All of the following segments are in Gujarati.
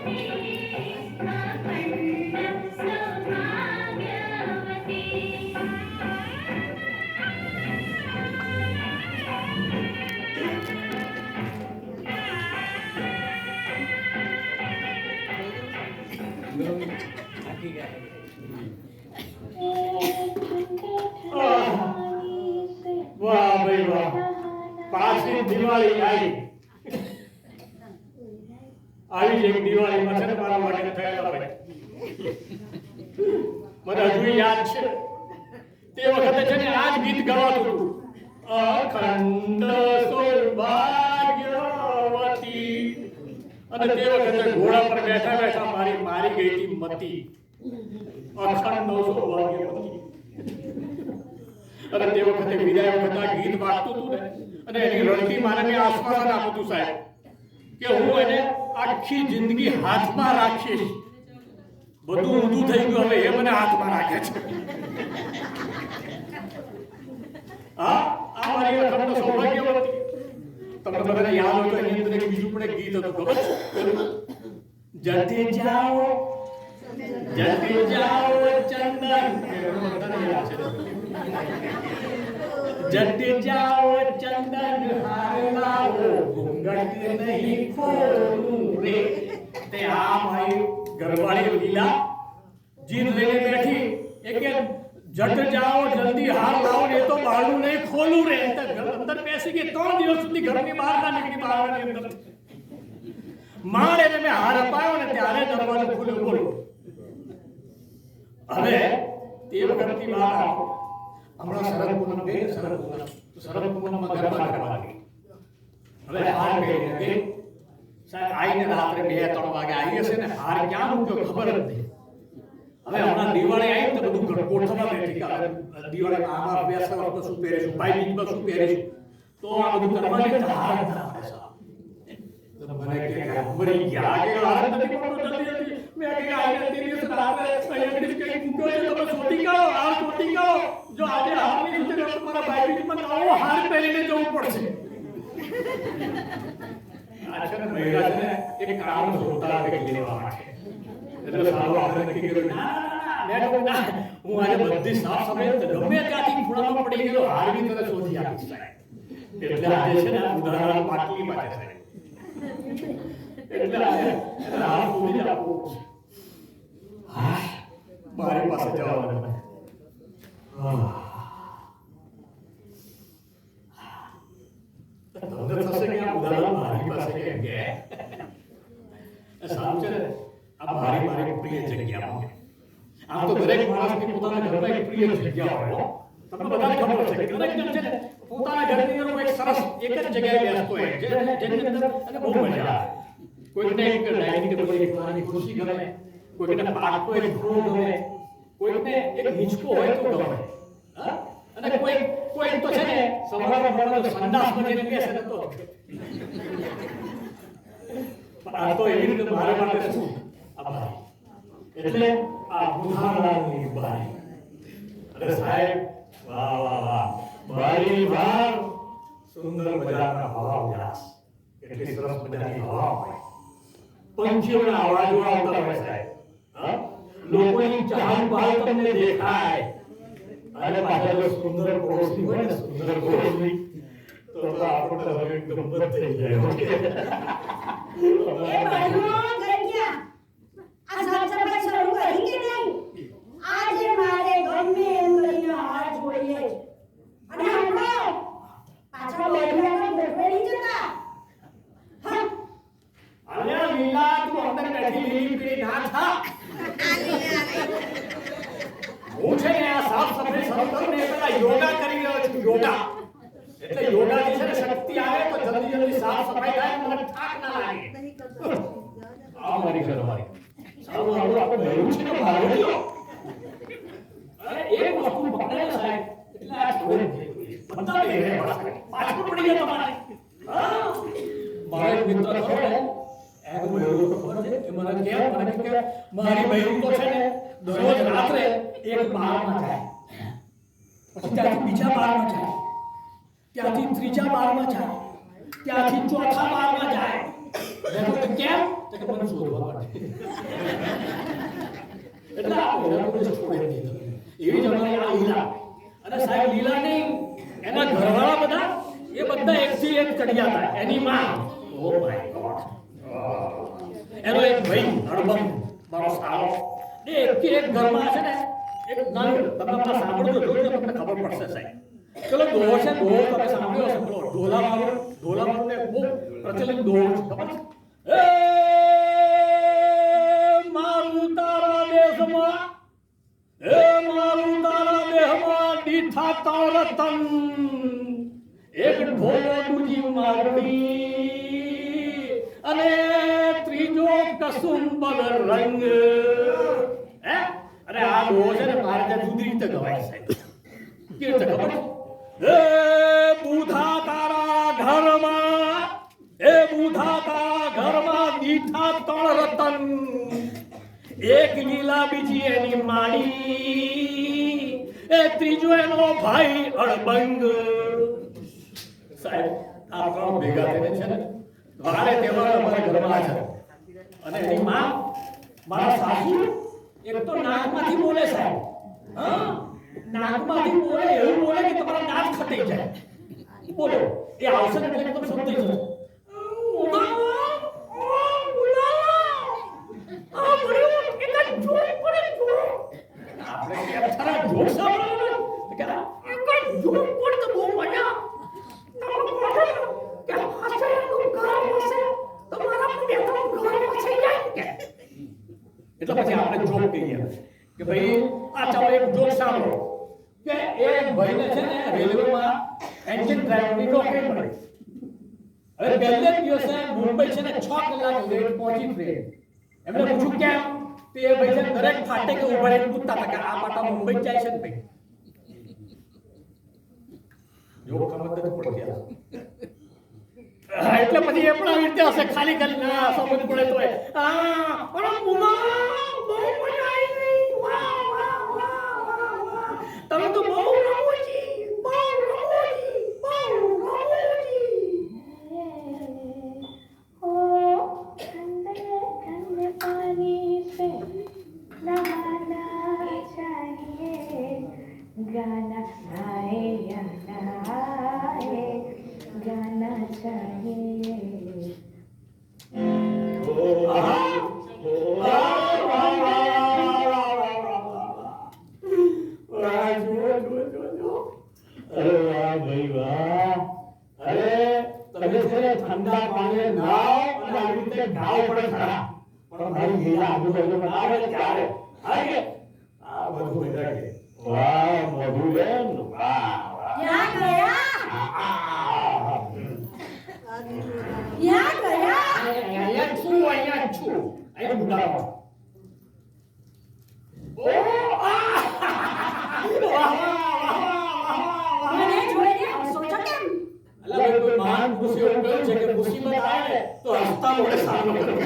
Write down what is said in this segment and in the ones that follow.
વાહ ભાઈ વાહ, પાછી દિવાળી આવી જ એક દિવાળીમાં છે ને મારા માટે થયેલા ભાઈ મને હજુ યાદ છે તે વખતે છે ને આ જ ગીત ગવાતું હતું, અખંડ સૌભાગ્યવતી, અને તે વખતે ઘોડા પર બેઠા બેઠા મારી ગઈ હતી મતી, અખંડ સૌભાગ્યવતી. અને તે વખતે વિદાય વખતે ગીત વાગતું હતું ને, અને એની રડતી મારે આશ્વાસન આપતું સાહેબ કે હું એને આખી જિંદગી હાથમાં રાખીશ. બધું ઊંધું થઈ ગયું, હવે એ મને હાથમાં રાખે છે. હા, આ મારી અખંડ સૌભાગ્યવતી. તમને બધાને યાદ હોય તો એની અંદર એક બીજું પણ એક ગીત હતું, ખબર છે? જતે જાઓ ચંદન, જતે જાઓ ચંદન હાર લાવો, ઘૂંઘટ નહીં ખોલું રે. તે આ મારી ઘરવાળી લીલા જીદ લઈને બેઠી, કે જટ જાઓ જલ્દી હાર લાવો, એ તો બહારનું નહીં ખોલું રે. અંદર બેસી ગઈ, 3 દિવસ સુધી ઘરની બહાર ના નીકળી, બહારની અંદર માળ એને મેં હાર અપાયો ને ત્યારે દરવાજો ખુલ્યો. બોલો હવે તે વખતની વાત આપો. હમણાં શરદ પૂનમ ગઈ, શરદ પૂનમમાં ગરબા કરવા ગઈ. હવે હાર ગઈ સાહેબ, આવીને રાત્રે 2-3 વાગે આવી હશે ને, હાર ક્યાં મૂક્યો ખબર જ નહીં. હવે હમણાં દિવાળી આવી તો બધું ગોઠવવા બેઠી કે દિવાળી આમાં અભ્યાસ વર્ષમાં શું પહેરીશું, ભાઈ બીજમાં શું પહેરીશું, તો આ બધું કરવા માટે હાર મને કે મરી ગયા કે હાર નથી પડતો જલ્દી. મેં કે આઈને તે દિવસ રાત્રે અહીંયા કઈ મૂક્યો છે, તમે શોધી કાઢો, હાર શોધી કાઢો. જો આજે હાર નહીં શોધે તો તમારા ભાઈ બીજમાં નવો હાર પહેરીને જવું પડશે. આ છે ને મહિલા છે ને એક કામ શોધતા કંઈક લેવા માટે, એટલે સારું આપણે નક્કી કર્યું, ના હું આજે બધી સાફ સફાઈ ગમે ત્યાંથી ખૂણામાં પડી ગયો હાર બી તને શોધી આપીશ. એટલે આજે છે ને ઉદાહરણ પાટલી માટે છે, એટલે આજે હાર શોધી આપવું. મારી પાસે જવાનું તમને થશે કે આ ઉદાહરણ મારી પાસે કેમ કે સારું છે ને, આ મારી પ્રિય જગ્યા. આમ તો દરેક માણસની પોતાના ઘરમાં એક પ્રિય જગ્યા હોય. તમને બધાને ખબર છે કે દરેક જણ છે ને પોતાના ઘરની અંદર એક સરસ એક જ જગ્યાએ બેસતો હોય, જેની અંદર અને બહુ મજા આવે. કોઈને એક ડાઇનિંગ ટેબલ એક નાની ખુરશી ગમે, કોઈને પાટો એક ખૂણો ગમે, કોઈને એક હિંચકો હોય તો ગમે, અને કોઈ તો છે ને સવારમાં સંડાસમાં જઈને બેસે ને તો આ તો એવી રીતે મારા માટે શું આભાર. એટલે આ બુધાણાની બારી, અરે સાહેબ વાહ વાહ વાહ, બારી બહાર સુંદર મજાના હવા ઉજાસ, કેટલી સરસ મજાની હવા હોય, પંખીઓના અવાજો આવતા હોય સાહેબ, લોકોની ચહલ પહલ તમને દેખાય, અને પાછળ જો સુંદર પડોશી હોય ને, સુંદર પડોશી તો આપણને હવે એકદમ બંધ થઈ જાય. એ બાજુનો ગણ્યા આ સાચા શરૂ કરી કે નહીં? આજે મારે ગમે એમ લઈને હાથ જોઈએ, અને આપણો પાછળ બેઠા બેઠી જતા. હા અલ્યા લીલા, તું અંદર બેઠી લીલી પીળી ના થા. હું છે ને આ સાફ સફાઈ શરૂ કરું ને પેલા યોગા કરી રહ્યો છું. યોગા એટલે યોગાથી છે ને શક્તિ આવે તો જલ્દી સાફ સફાઈ થાય, મને થાક ના લાગે. આ મારી ઘરવાળી સારું આપણે ભર્યું છે ને ભારે લો. અરે એક વસ્તુ પકડે સાહેબ એટલે આ સ્ટોરી બધા બે પાછળ પડી ગયા તમારે. મારા એક મિત્ર ખરો ને, એમ ભર્યું તો ખબર છે કે મને કે મારી બહેન તો છે ને દરરોજ રાત્રે એક બારમાં જાય, પછી ત્યાંથી બીજા બારમાં જાય, ત્યાંથી ત્રીજા બારમાં જાય, ત્યાંથી ચોથા બારમાં જાય, મેં કીધું કેમ? તો કે મને શોધવા માટે. એટલે આ બધાને છોડી દીધો. એવી જ અમારી આ લીલા. અને સાહેબ લીલા નહીં, એના ઘરવાળા બધા એ બધા એકથી એક ચડિયા હતા. એની માં, ઓ માય ગોડ, એનો એક ભાઈ હળબમ મારો સારો, એ એકથી એક ઘરમાં છે ને એક નાનું, તમે મને સાંભળજો જોજો, તમને ખબર પડશે સાહેબ. ચલો દોહો છે, દોહો તમે સાંભળ્યો હશે, પેલો ઢોલાવાળો ને બહુ પ્રચલિત દોહો છે, ખબર છે? એ મારું તારા દેશમાં, એ મારું તારા દેહમાં દીઠા તાર રતન, એક ઢોલો દૂજી મારડી અને ત્રીજો કસુંબર રંગ. હે અરે આ દોહો છે ને મારે ત્યાં જુદી રીતે ગવાય સાહેબ. કેવી રીતે ખબર છે? એ બુધા તારા ઘરમાં, એ બુધા તારા ઘરમાં દીઠા ત્રણ રતન, એક લીલા બીજી એની માડી, એ ત્રીજો એનો ભાઈ અળબંગ. સાહેબ આ ત્રણ ભેગા થઈને છે ને વારે તહેવાર અમારા ઘરમાં છે. અને એની માં મારા સાસુ એક તો નાકમાંથી બોલે સાહેબ. હા, નાકમાંથી બોલે, એવું બોલે કે તમારા દાંત ખટાઈ જાય. બોલો એ આવશે ને એટલે તમે સમજી જશો. આપણે કેમ ખરા જોક સાંભળવાનું કે એક જોક કોણ તો બહુ મજા કે હસવાનું ઘર હશે તો મારા પણ બે ત્રણ ઘર વસાઈ જાય કે. એટલે પછી આપણે જોક કહીએ કે ભાઈ આ ચાલો એક જોક સાંભળો કે એક ભાઈને છે ને રેલવેમાં એન્જિન ડ્રાઈવરની નોકરી મળી. હવે પહેલે દિવસે મુંબઈ છે ને 6 કલાક લેટ પહોંચી ટ્રેન. એમને પૂછ્યું કેમ? તો એ ભાઈ છે દરેક ફાટે કે ઉભા રહીને પૂછતા હતા કે આ પાટા મુંબઈ જાય છે ને ભાઈ. જોક ખબર નથી પડતી. એટલે પછી એ પણ આવી રીતે હશે, ખાલી ખાલી ના સમજ પડે તો પણ બહુ મજા આવી. વાહ વાહ વાહ વાહ, તમે તો બહુ રમૂજી, બહુ રમૂજી, બહુ રમૂજી. ओ ठंडे ठंडे पानी से नहाना चाहिए, गाना गाए या नहाए, गाना चाहिए. ઠંડા પાણી નાવ અને આવી રીતે ગાવ પડે ખરા, પણ મારી ગીલા આજુબાજુ આવે ત્યારે આ બધું મજા કે વાહ મધુબેન વાહ क्या गया? क्या गया? અહીંયા છું અહીંયા બુડાવો. મને જોઈને હસો છો કેમ? અલા ભાઈ કોઈ મહાન પુરુષ એવું કહ્યું છે કે મુસીબત આવે તો હસતા મોઢે સામનો કરવો.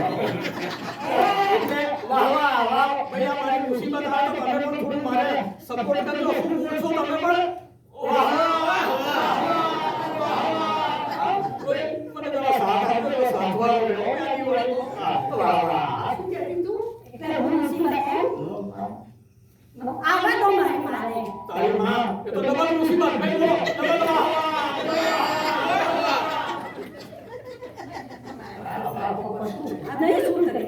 એટલે વાહ વાહ વાહ ભાઈ આ મારી મુસીબત આવે તો તમે પણ થોડું મારે સપોર્ટ કરજો. શું બોલશો તમે પણ? વાહ વાહ કોઈ મને જરા સાથ આપો તો સાથવાળો રહ્યો આની વાળી. વાહ વાહ શું કહેતી તું? એટલે હું મુસીબત એમ? આવા તો મારે તારી માં એ તો ડબલ મુસીબત ભાઈ બોલો ડબલ વાહ નહીં શું કરે?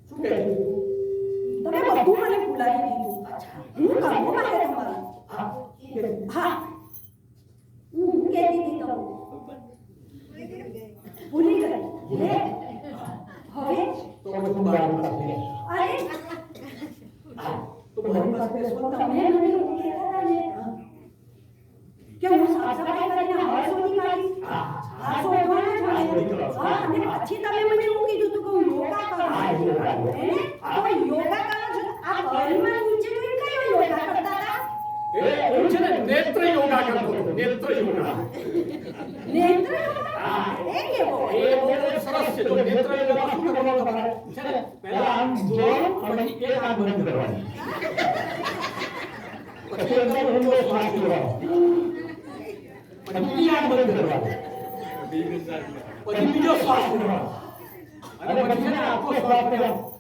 શું કહે છે? તમે બધું મને ભૂલાવી દીધું. હું કામો માટે તમારું. હા હું કહેતી હતી તમને ભૂલી ગઈ. લે હવે તો હું બારી પાસે અરે તો બારી પાસે બેસવા તમે મને એવું કહેતા હતા ને કે હું સાફ સફાઈ કરીને હાથ શોધી કાઢીશ. હાથ શોધવાના જ હોય. હા, અને પછી તમે મને એવું કીધું હતું કે હું યોગા કરું. હે? તો યોગા કરો છો? આ ઘરમાં નીચે જોઈને કયો યોગા કરતા હતા? એ હું છે ને નેત્ર યોગા કરતો હતો. નેત્ર યોગા નેત્ર યોગા? એ કેવો? એ બહુ સરસ છે. જો નેત્ર યોગા શું કરવાનું તમારે છે ને પહેલા આમ જોવાનું પછી એક આંખ બંધ કરવાની પછી અંદર ઊંડો શ્વાસ લેવાનો પછી બીજી આંખ બંધ કરવાની પછી બીજો શ્વાસ લેવાનો અને પછી છે ને આખો શ્વાસ લેવાનો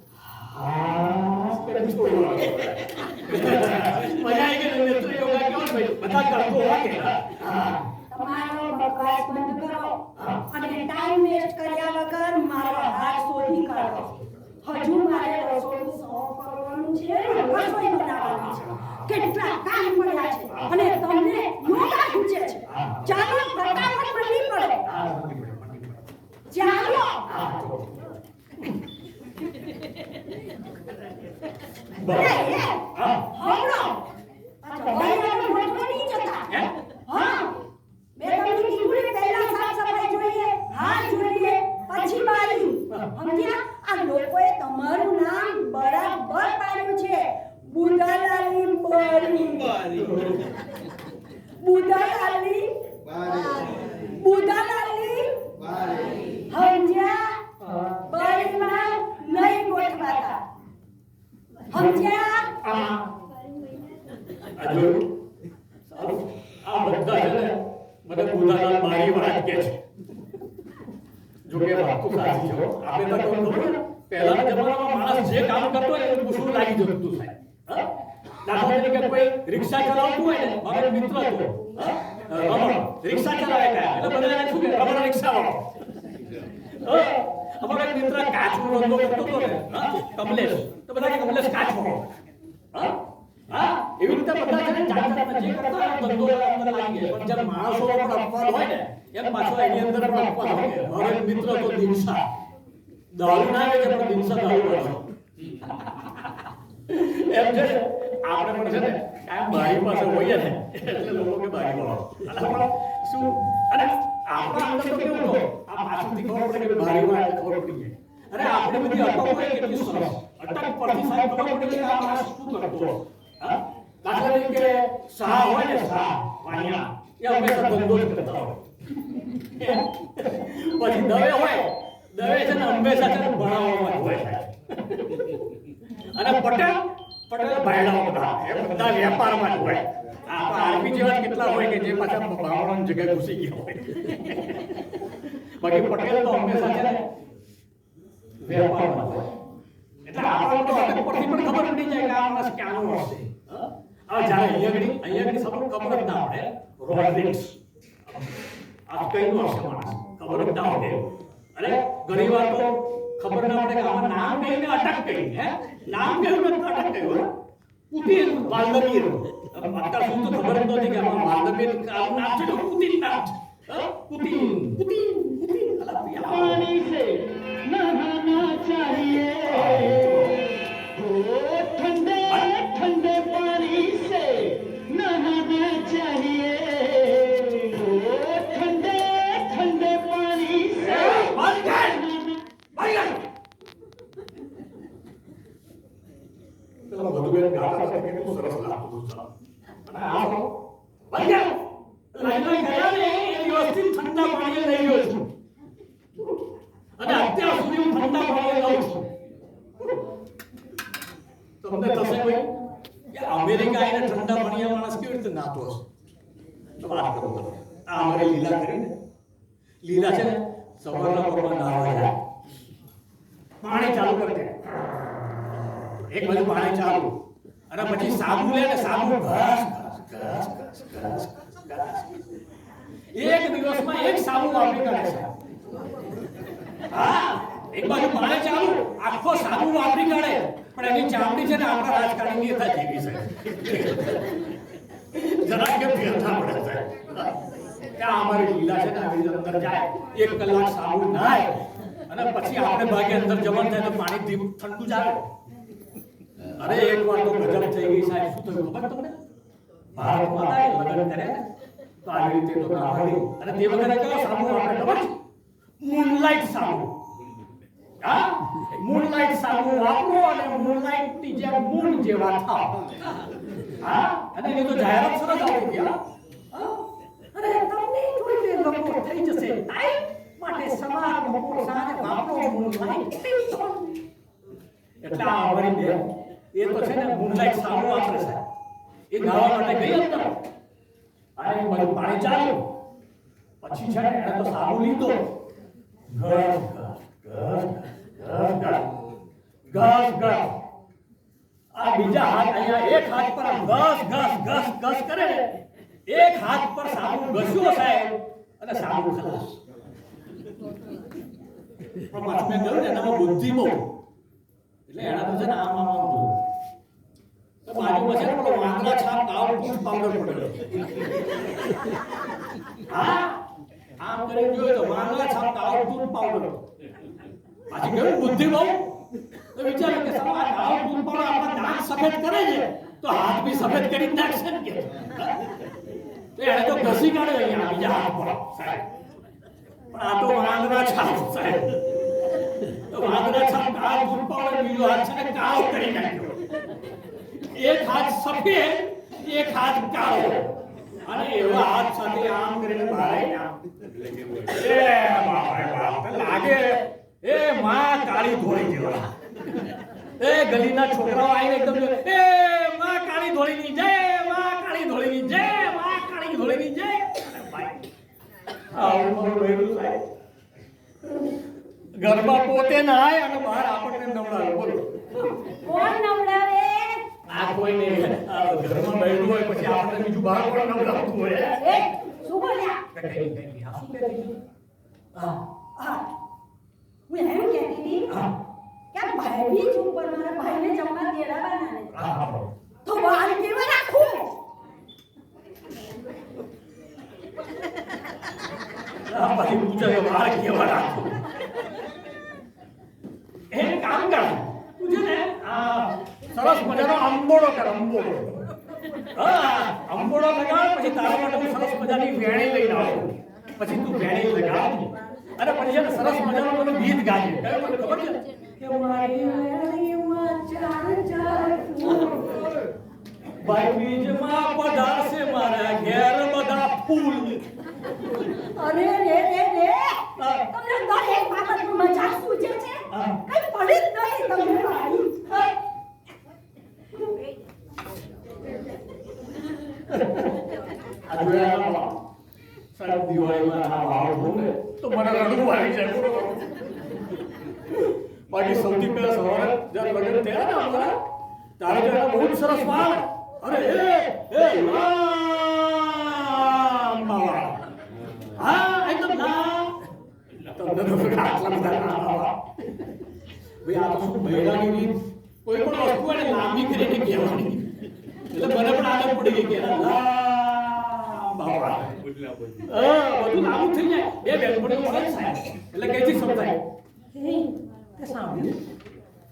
કરી છોડવાનો મજા આવી ગઈ નેત્ર યોગા કેવો ભાઈ બધા કરતો હોય કે તમારો બકવાસ બંધ કરો અને ટાઈમ વેસ્ટ કર્યા વગર મારો હાથ શોધી કાઢો હજુ મારે રસોડું સાફ કરવાનું છે રસોઈ બનાવવાની છે કેટલા કામ પડ્યા છે અને તમને યોગા ખૂચે છે ચાલો ફટાફટ મંડી પડો ચાલો હમણો ભાઈ મોટો નહીં જતા હા મેડમની ટીમની પહેલા સાફ સફાઈ જોઈએ હાથ જોઈએ પછી બારી સમજ્યા આ લોકોએ તમારું નામ બરાબર પાડ્યું છે બુધાલાલની બારી બુધાલાલની બુધાલાલની સમજ્યા બારીમાં નહીં ગોઠવાતા સમજ્યા આ બધા છે ને મને બુધાલાલ બારી વાળા કહે છે જો કે વાત તો સાચી છે આપણે તો ખબર પહેલાના જમાનામાં માણસ જે કામ કરતો હોય એને પૂછવું લાગી જતું હતું સાહેબ દાખલા તરીકે કોઈ રિક્ષા ચલાવતું હોય ને મારો મિત્ર હતો રમણ રિક્ષા ચલાવે કાય એટલે બધાને શું કે રમણ રિક્ષા વાળો અમારો એક મિત્ર કાચનો ધંધો કરતો હતો ને કમલેશ તો બધા કે કમલેશ કાચ વાળો એવી રીતે બધા છે ને જાત જાતના જે કરતા હોય ધંધો અંદર લાગી ગયા પણ જેમ માણસો પર અપવાદ હોય ને એમ પાછો એની અંદર પણ અપવાદ હોય મારો એક મિત્ર હતો દિનસા દારૂ ના આવે પણ દિનસા દારૂ પડે એમ છે આપણે પણ છે ને કાયમ બારી પાસે હોઈએ ને એટલે લોકો કે બારી વાળો શું અને આપણા અંદર તો કેવું હતો આ પાછળથી ખબર પડે કે બારી વાળા ખબર પડી જાય અરે આપણે બધી અટક હોય કેટલી સરસ અટક પરથી સાહેબ ખબર પડી કે આ માણસ શું કરતો દાખલા તરીકે શાહ હોય ને શાહ વાણિયા એ હંમેશા ધંધો જ કરતા હોય પછી દવે હોય દવે છે ને હંમેશા છે ને ભણાવવામાં હોય અને પટેલ ભાઈડાઓ બધા એ બધા વેપારમાં જ હોય આપણા આરબી જેવા કેટલા હોય કે જે પાછા બાવળાની જગ્યાએ ઘૂસી ગયા હોય બાકી પટેલ તો હંમેશા છે ને વેપારમાં હોય એટલે આપણને તો અટક પરથી પણ ખબર પડી જાય કે આ માણસ ક્યાંનો હશે આ જ્યારે અહીંયા સબ ખબર જ ના પડે રોડ્રિક્સ આ કઈનો હશે માણસ ખબર જ ના પડે અરે ઘણી વાર તો ખબર ના પડે કે આમાં નામ કહીને અટક કહી હે નામ કહ્યું ને અટક કહ્યું પુતિન વાલ્દમીર અત્યાર સુધી તો ખબર જ નહોતી કે આમાં વાલ્દમીર નામ છે પુતિન નામ છે પુતિન પુતિન પુતિન પાણી से नहाना चाहिए ठंडे ठंडे पानी से नहाना चाहिए ठंडे ठंडे पानी से चलो भगवान गाता था कि तो सरस लागतो અને આ ભાઈ લાઈન ગયા ને એ વ્યવસ્થિત ઠંડા પાણી લઈ ગયો છું અને અત્યાર સુધી હું ઠંડા પાણી લઉં છું તમને થશે ભાઈ કે અમેરિકા આવીને ઠંડા પાણી માણસ કેવી રીતે નાતો હશે તો વાત કરો આ અમારે લીલા કરીને લીલા છે ને સવારના પરમાં નાવા જાય પાણી ચાલુ કરી દે એક બાજુ પાણી ચાલુ અને પછી સાબુ લે ને સાબુ ઘસ ઘસ ઘસ ઘસ ઘસ એક દિવસમાં એક સાબુ વાપરી કાઢે છે હા એક બાજુ પાણી ચાલુ આખો સાબુ વાપરી કાઢે પણ એની ચામડી છે ને આપણા રાજકારણની હતા જેવી છે જરા કે ફેરતા પડે છે ત્યાં અમારી લીલા છે ને આવી અંદર જાય 1 કલાક સાબુ નાય અને પછી આપણે ભાગે અંદર જવાનું થાય તો પાણી ધીમ ઠંડુ જ આવે અરે એક વાર તો ગજબ થઈ ગઈ સાહેબ શું થયું ખબર તમને ભારત માતાએ લગ્ન કર્યા ને તો આવી રીતે તો નાવાની અને તે વખતે કયો સાબુ આપણે ખબર છે મૂનલાઇટ સાબુ હા મૂનલાઇટ સાબુ વાપરો અને મૂનલાઇટ ની જેમ મૂન જેવા થાવ હા અને એ તો જાહેરાત સરસ આવી ગયા અરે તમને જોઈને લોકો થઈ જશે ટાઈમ માટે સવાર બપોર સાંજે વાપરો મૂનલાઇટ એટલે આ અમારી બેન એ તો છે ને મૂનલાઇટ સાબુ વાપરે છે એ નાવા માટે ગઈ અંદર આ એક બાજુ પાણી ચાલ્યું પછી છે ને એને તો સાબુ લીધો આ બીજા હાથ અહીંયા એક હાથ પર આમ ઘસ કરે ને, એક હાથ પર સાબુ ઘસ્યો સાહેબ અને સાબુ ખલાસ. પણ પાછું મેં કહ્યું ને એનામાં બુદ્ધિ બહુ, એટલે એના તો છે ને આમ જોયું તો બાજુમાં છે ને પેલો વાંદરા છાપ પાવડર પડેલો. હા આમ કરીને જોયું તો વાંદરા છાપ પાવડર. પાછી કહ્યું બુદ્ધિ બહુ, તો વિચાર કે સવારે પાવડર આપણા દાંત સફેદ કરે છે તો હાથ બી સફેદ કરી નાખશે ને કે. તો એને તો ઘસી કાઢે અહીંયા બીજા હાથ પર સાહેબ. પણ આ તો વાંદરા છાપ સાહેબ, તો વાંદરા છાપ પાવડર બીજો હાથ છે ને કાળો કરી નાખ્યો. એક હાથ સફેદ, એક હાથ કાળો, અને એવા હાથ સાથે આમ કરીને બહાર આવ્યા. એ બાપ લાગે એ માં કાળી ધોળી જેવા. એ ગલીના છોકરાઓ આવીને એકદમ એ માં કાળી ધોળીની જય, માં કાળી ધોળીની જય, માં કાળી ધોળીની જય. આવું મારું વહેલું સાહેબ ઘરમાં પોતે નાય અને બહાર આપણને નવડાવે. બોલો કોણ નવડાવે? આ કોઈને ઘરમાં બેઠું હોય પછી આપણે બીજું બહાર કોણ નવડાવતું હોય? એ શું બોલ્યા? હું એમ કહેતી હતી કે ભાઈ બી ચૂપ પર મારા ભાઈને જમવા તેડાવાના ને, તો વાળ કેવા રાખું? ભાઈ પૂછે વાળ કેવા રાખું? એ કામ કર, તું છે ને આ સરસ મજાનો અંબોડો કર, અંબોડો. હા અંબોડો લગાવ, પછી તારા માટે હું સરસ મજાની વેણી લઈને આવું. પછી તું વેણી લગાવ અને પછી છે ને સરસ મજાનું બધું ગીત ગાજે. કયું મને ખબર છે કે મારી વેણીમાં ચાર ચાર ભાઈ બીજમાં પધારશે મારા ઘેર બધા ફૂલ. અરે રે રે રે, તમને દરેક બાબતનું મજાક સૂજે છે? કઈ પડી જ નહીં તમને મારી. આ જોયા સાહેબ દિવાળીમાં આ વાવ બોલે તો મને રડવું આવી જાય. બાકી સૌથી પહેલા સવારે જ્યારે લગ્ન થયા ને અમારા, ત્યારે તો એના બહુ જ સરસ વાળ. અરે એ રામ બાવા, હા એકદમ નામ તમને તો આટલા બધા નામ આવા. ભાઈ આ તો શું બૈરાની રીત, કોઈ પણ વસ્તુ એને લાંબી કરીને કહેવાની. એટલે મને પણ આદત પડી ગઈ કે રામ બાવા બધું લાંબુ થઈ જાય. એ બેનપણીઓ મળે સાહેબ એટલે કઈથી સમજાય. તે સાંભળ્યું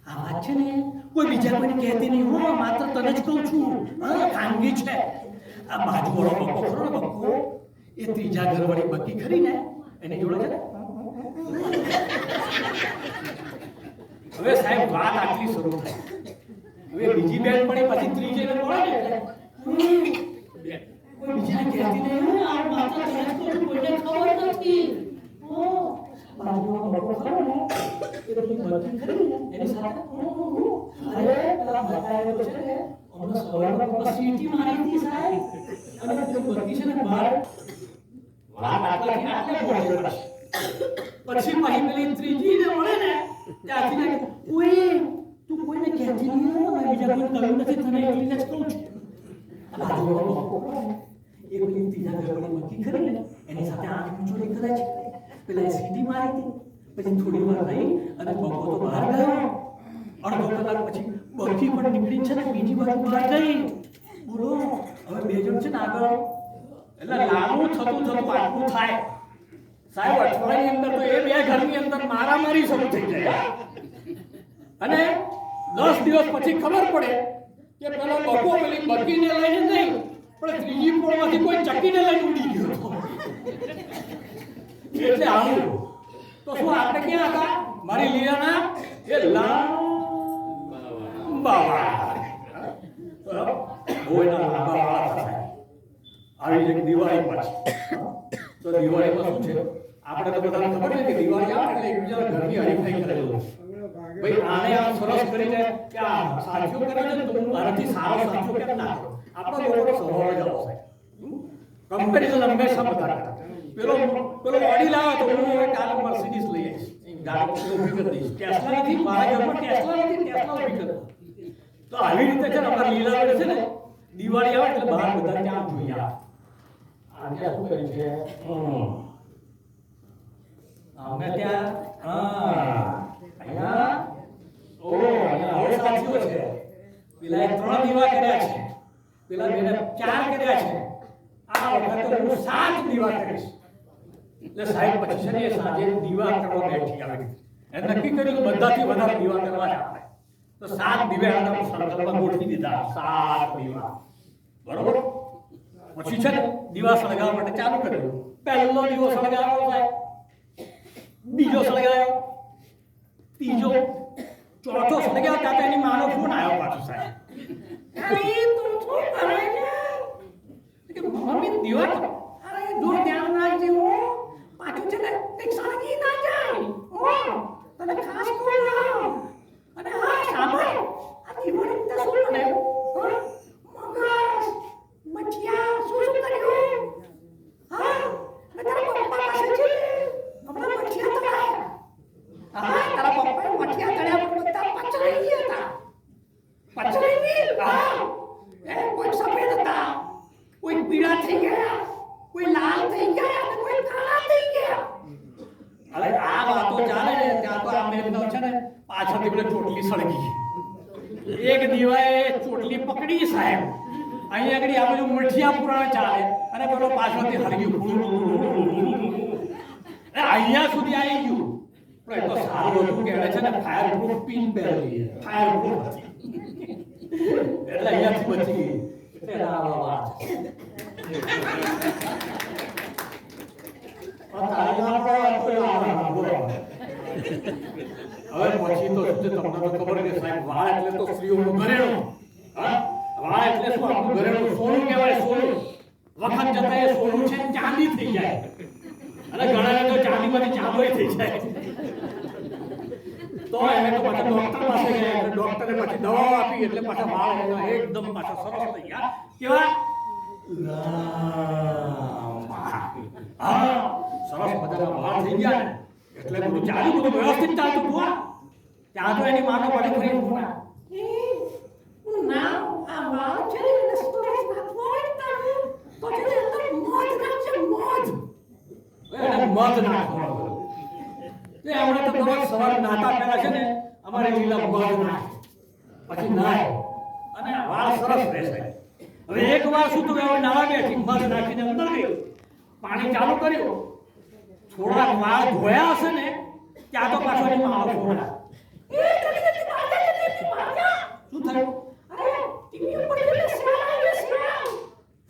આ વાત છે ને કોઈ બીજા કોઈને કહેતી નહીં, હું માત્ર તને જ કહું છું. હા ખાનગી છે. આ બાજુવાળો બક્કો ખરો ને બક્કો, એ ત્રીજા ઘરવાળી બક્કી ખરી ને એની જોડે છે ને. હવે સાહેબ વાત આટલી શરૂ થાય, હવે બીજી બેનપણી પછી ત્રીજીને મળે ને એટલે કોઈ બીજાને કહેતી નહીં, આ માત્ર તને જ કહું છું, કોઈને ખબર નથી. બાજુવાળો બક્કો ખરો ને એ બધી બક્કી ખરી ને એની સાથે અરે પેલા બતાવ્યો તો છે ને હમણાં સવારમાં સીટી મારી હતી સાહેબ, અને પેલી બત્તી છે ને બહાર વાત આટલાથી આટલે પહોંચી પછી પછી પેલી ત્રીજીને મળે ને ત્યાંથી ને ઓય તું કોઈને કહેતી નહીં, મેં બીજા કોઈ કહ્યું નથી તને એટલે જ કહું છું. આ બાજુવાળો બક્કો એ પેલી ત્રીજા ઘરવાળી બક્કી ખરી ને એની સાથે આંખ મીચોડી કરે છે. પેલા સીટી મારી હતી, પછી થોડી વાર રહી અને બક્કો તો બહાર ગયો. અડધો કલાક પછી બક્કી પણ નીકળી છે ને બીજી બાજુ બહાર ગઈ. બોલો હવે બે જણ છે ને આગળ, એટલે લાંબુ થતું આટલું થાય સાહેબ. અઠવાડિયાની અંદર તો એ બે ઘરની અંદર મારામારી શરૂ થઈ જાય. અને 10 દિવસ પછી ખબર પડે કે પેલો બક્કો પેલી બક્કીને લઈને નહીં પણ ત્રીજી પોળમાંથી કોઈ ચક્કીને લઈને ઉડી ગયો હતો. એટલે આવું તો શું આપણે ક્યાં હતા? મારી લીલાના એ લાંબા આવી એક દિવાળી પછી તો દિવાળીમાં શું છે આપણે તો બધાને ખબર છે કે દિવાળી આવે એટલે એકબીજાના ઘરની હરીફાઈ કરેલું. ભાઈ આને આમ સરસ કરીને કે આ સાથીઓ કરે છે તો હું મારાથી સારો સાથીઓ કેમ ના કરું? આપણા લોકોનો સ્વભાવ જ આવશે. કમ્પેરિઝન હંમેશા બધા કરે. પેલો ઓડી લાવે તો હું હવે કાલે મર્સિડીઝ લઈ આવીશ. ગાડી ઊભી કરી દઈશ. ટેસ્લા નથી, મારા ઘરમાં ટેસ્લા નથી, ટેસ્લા ઊભી કરી દઉં. તો આવી રીતે છે ને અમારા લીલાવડે છે ને દિવાળી આવે એટલે બહાર બધા ત્યાં જોઈ આવે. આ ત્યાં શું કર્યું છે? અમે ત્યાં અહીંયા અહીંયા હવે સાથીઓ છે. પેલા 3 દીવા કર્યા છે, પેલા બેને 4 કર્યા છે. આ વખતે હું 7 દીવા કરીશ. એટલે સાહેબ પછી છે ને એ સાંજે દીવા કરવા બેઠી આવે. એ નક્કી કર્યું કે બધાથી વધારે દીવા કરવા જ આપણે. તો 7 દીવા આપણે સર્કલમાં ગોઠવી દીધા. 7 દીવા બરોબર. પછી છે ને દીવા સળગાવવા માટે ચાલુ કર્યું. પહેલો દીવો સળગાવ્યો સાહેબ, બીજો સળગાવ્યો, ત્રીજો, ચોથો સળગાવ્યો. ત્યાં એની માનો ફોન આવ્યો પાછો સાહેબ. અરે તું શું કરે છે? મમ્મી દીવા અરે દૂર ધ્યાન રાખજે. પાછું છે ને એક સળગી ના જાય. તને ખાસ કોણ અને હા સાંભળ, આ દિવાળી તે શું બનાવ્યું? મગજ મઠિયા શું કર્યું? હા મેં તારા પપ્પા પાસે છે હમણાં મઠિયા તળાયા. હા તારા પપ્પાએ મઠિયા તળ્યા પણ બધા પચડાઈ ગયા હતા. પચડાઈ ગયા? એ કોઈ સફેદ હતા, કોઈ પીળા થઈ ગયા, કોઈ લાલ થઈ ગયા અને કોઈ કાળા થઈ ગયા. અરે આ વાતો ચાલે ને ત્યાં તો આમ એકદમ છે ને પાછળથી પેલી ચોટલી સળગી. એક દીવાએ ચોટલી પકડી સાહેબ. અહીંયા આગળ આ બાજુ મઠિયા પુરાણ ચાલે અને પેલો પાછળથી હળગ્યું. અહીંયા સુધી આવી ગયું. પણ એ તો સારું હતું કે એને છે ને ફાયર પ્રૂફ પિન પહેરેલી, ફાયર પ્રૂફ હતી એટલે અહીંયાથી બચી ગઈ. એટલે આ વાત હવે પછી તો તમને તો ખબર કે સાહેબ વાળ એટલે તો સ્ત્રીઓનું ઘરેણું. હા વાળ એટલે શું? આપણું ઘરેણું સોનું કહેવાય. સોનું વખત જતા એ સોનું છે ચાંદી થઈ જાય અને ઘણા તો ચાંદીમાંથી ચાંદોય થઈ જાય. તો એને તો પાછા ડોક્ટર પાસે ગયા એટલે ડોક્ટરે પછી દવાઓ આપી એટલે પાછા વાળ એના એકદમ પાછા સરસ થઈ ગયા. કેવા? હા સરસ મજાના વાળ થઈ ગયા ને એટલે બધું ચાલ્યું, બધું વ્યવસ્થિત ચાલતું હતું. ત્યાં તો એની માનો પાછી ફરી ઉઠવા ના આ વાળ છે ને એને સ્ટોરેજ નાખવું તો છે ને અંદર મધ નાખશે. મધ એને મધ નાખવાનું. તે આપણે તો દરરોજ સવારે નાતા પહેલા છે ને અમારે લીલા મધ નાખે પછી નાય અને વાળ સરસ રહેશે. હવે એક વાર શું તો હવે નાવા બેઠી મધ નાખીને અંદર ગઈ, પાણી ચાલુ કર્યું, થોડા વાળ ધોયા હશે ને ત્યાં તો પાછો એની માનો ફોન આવ્યો. શું થયું? અરે ટીવી ઉપર એટલે શેર આવ્યો છે.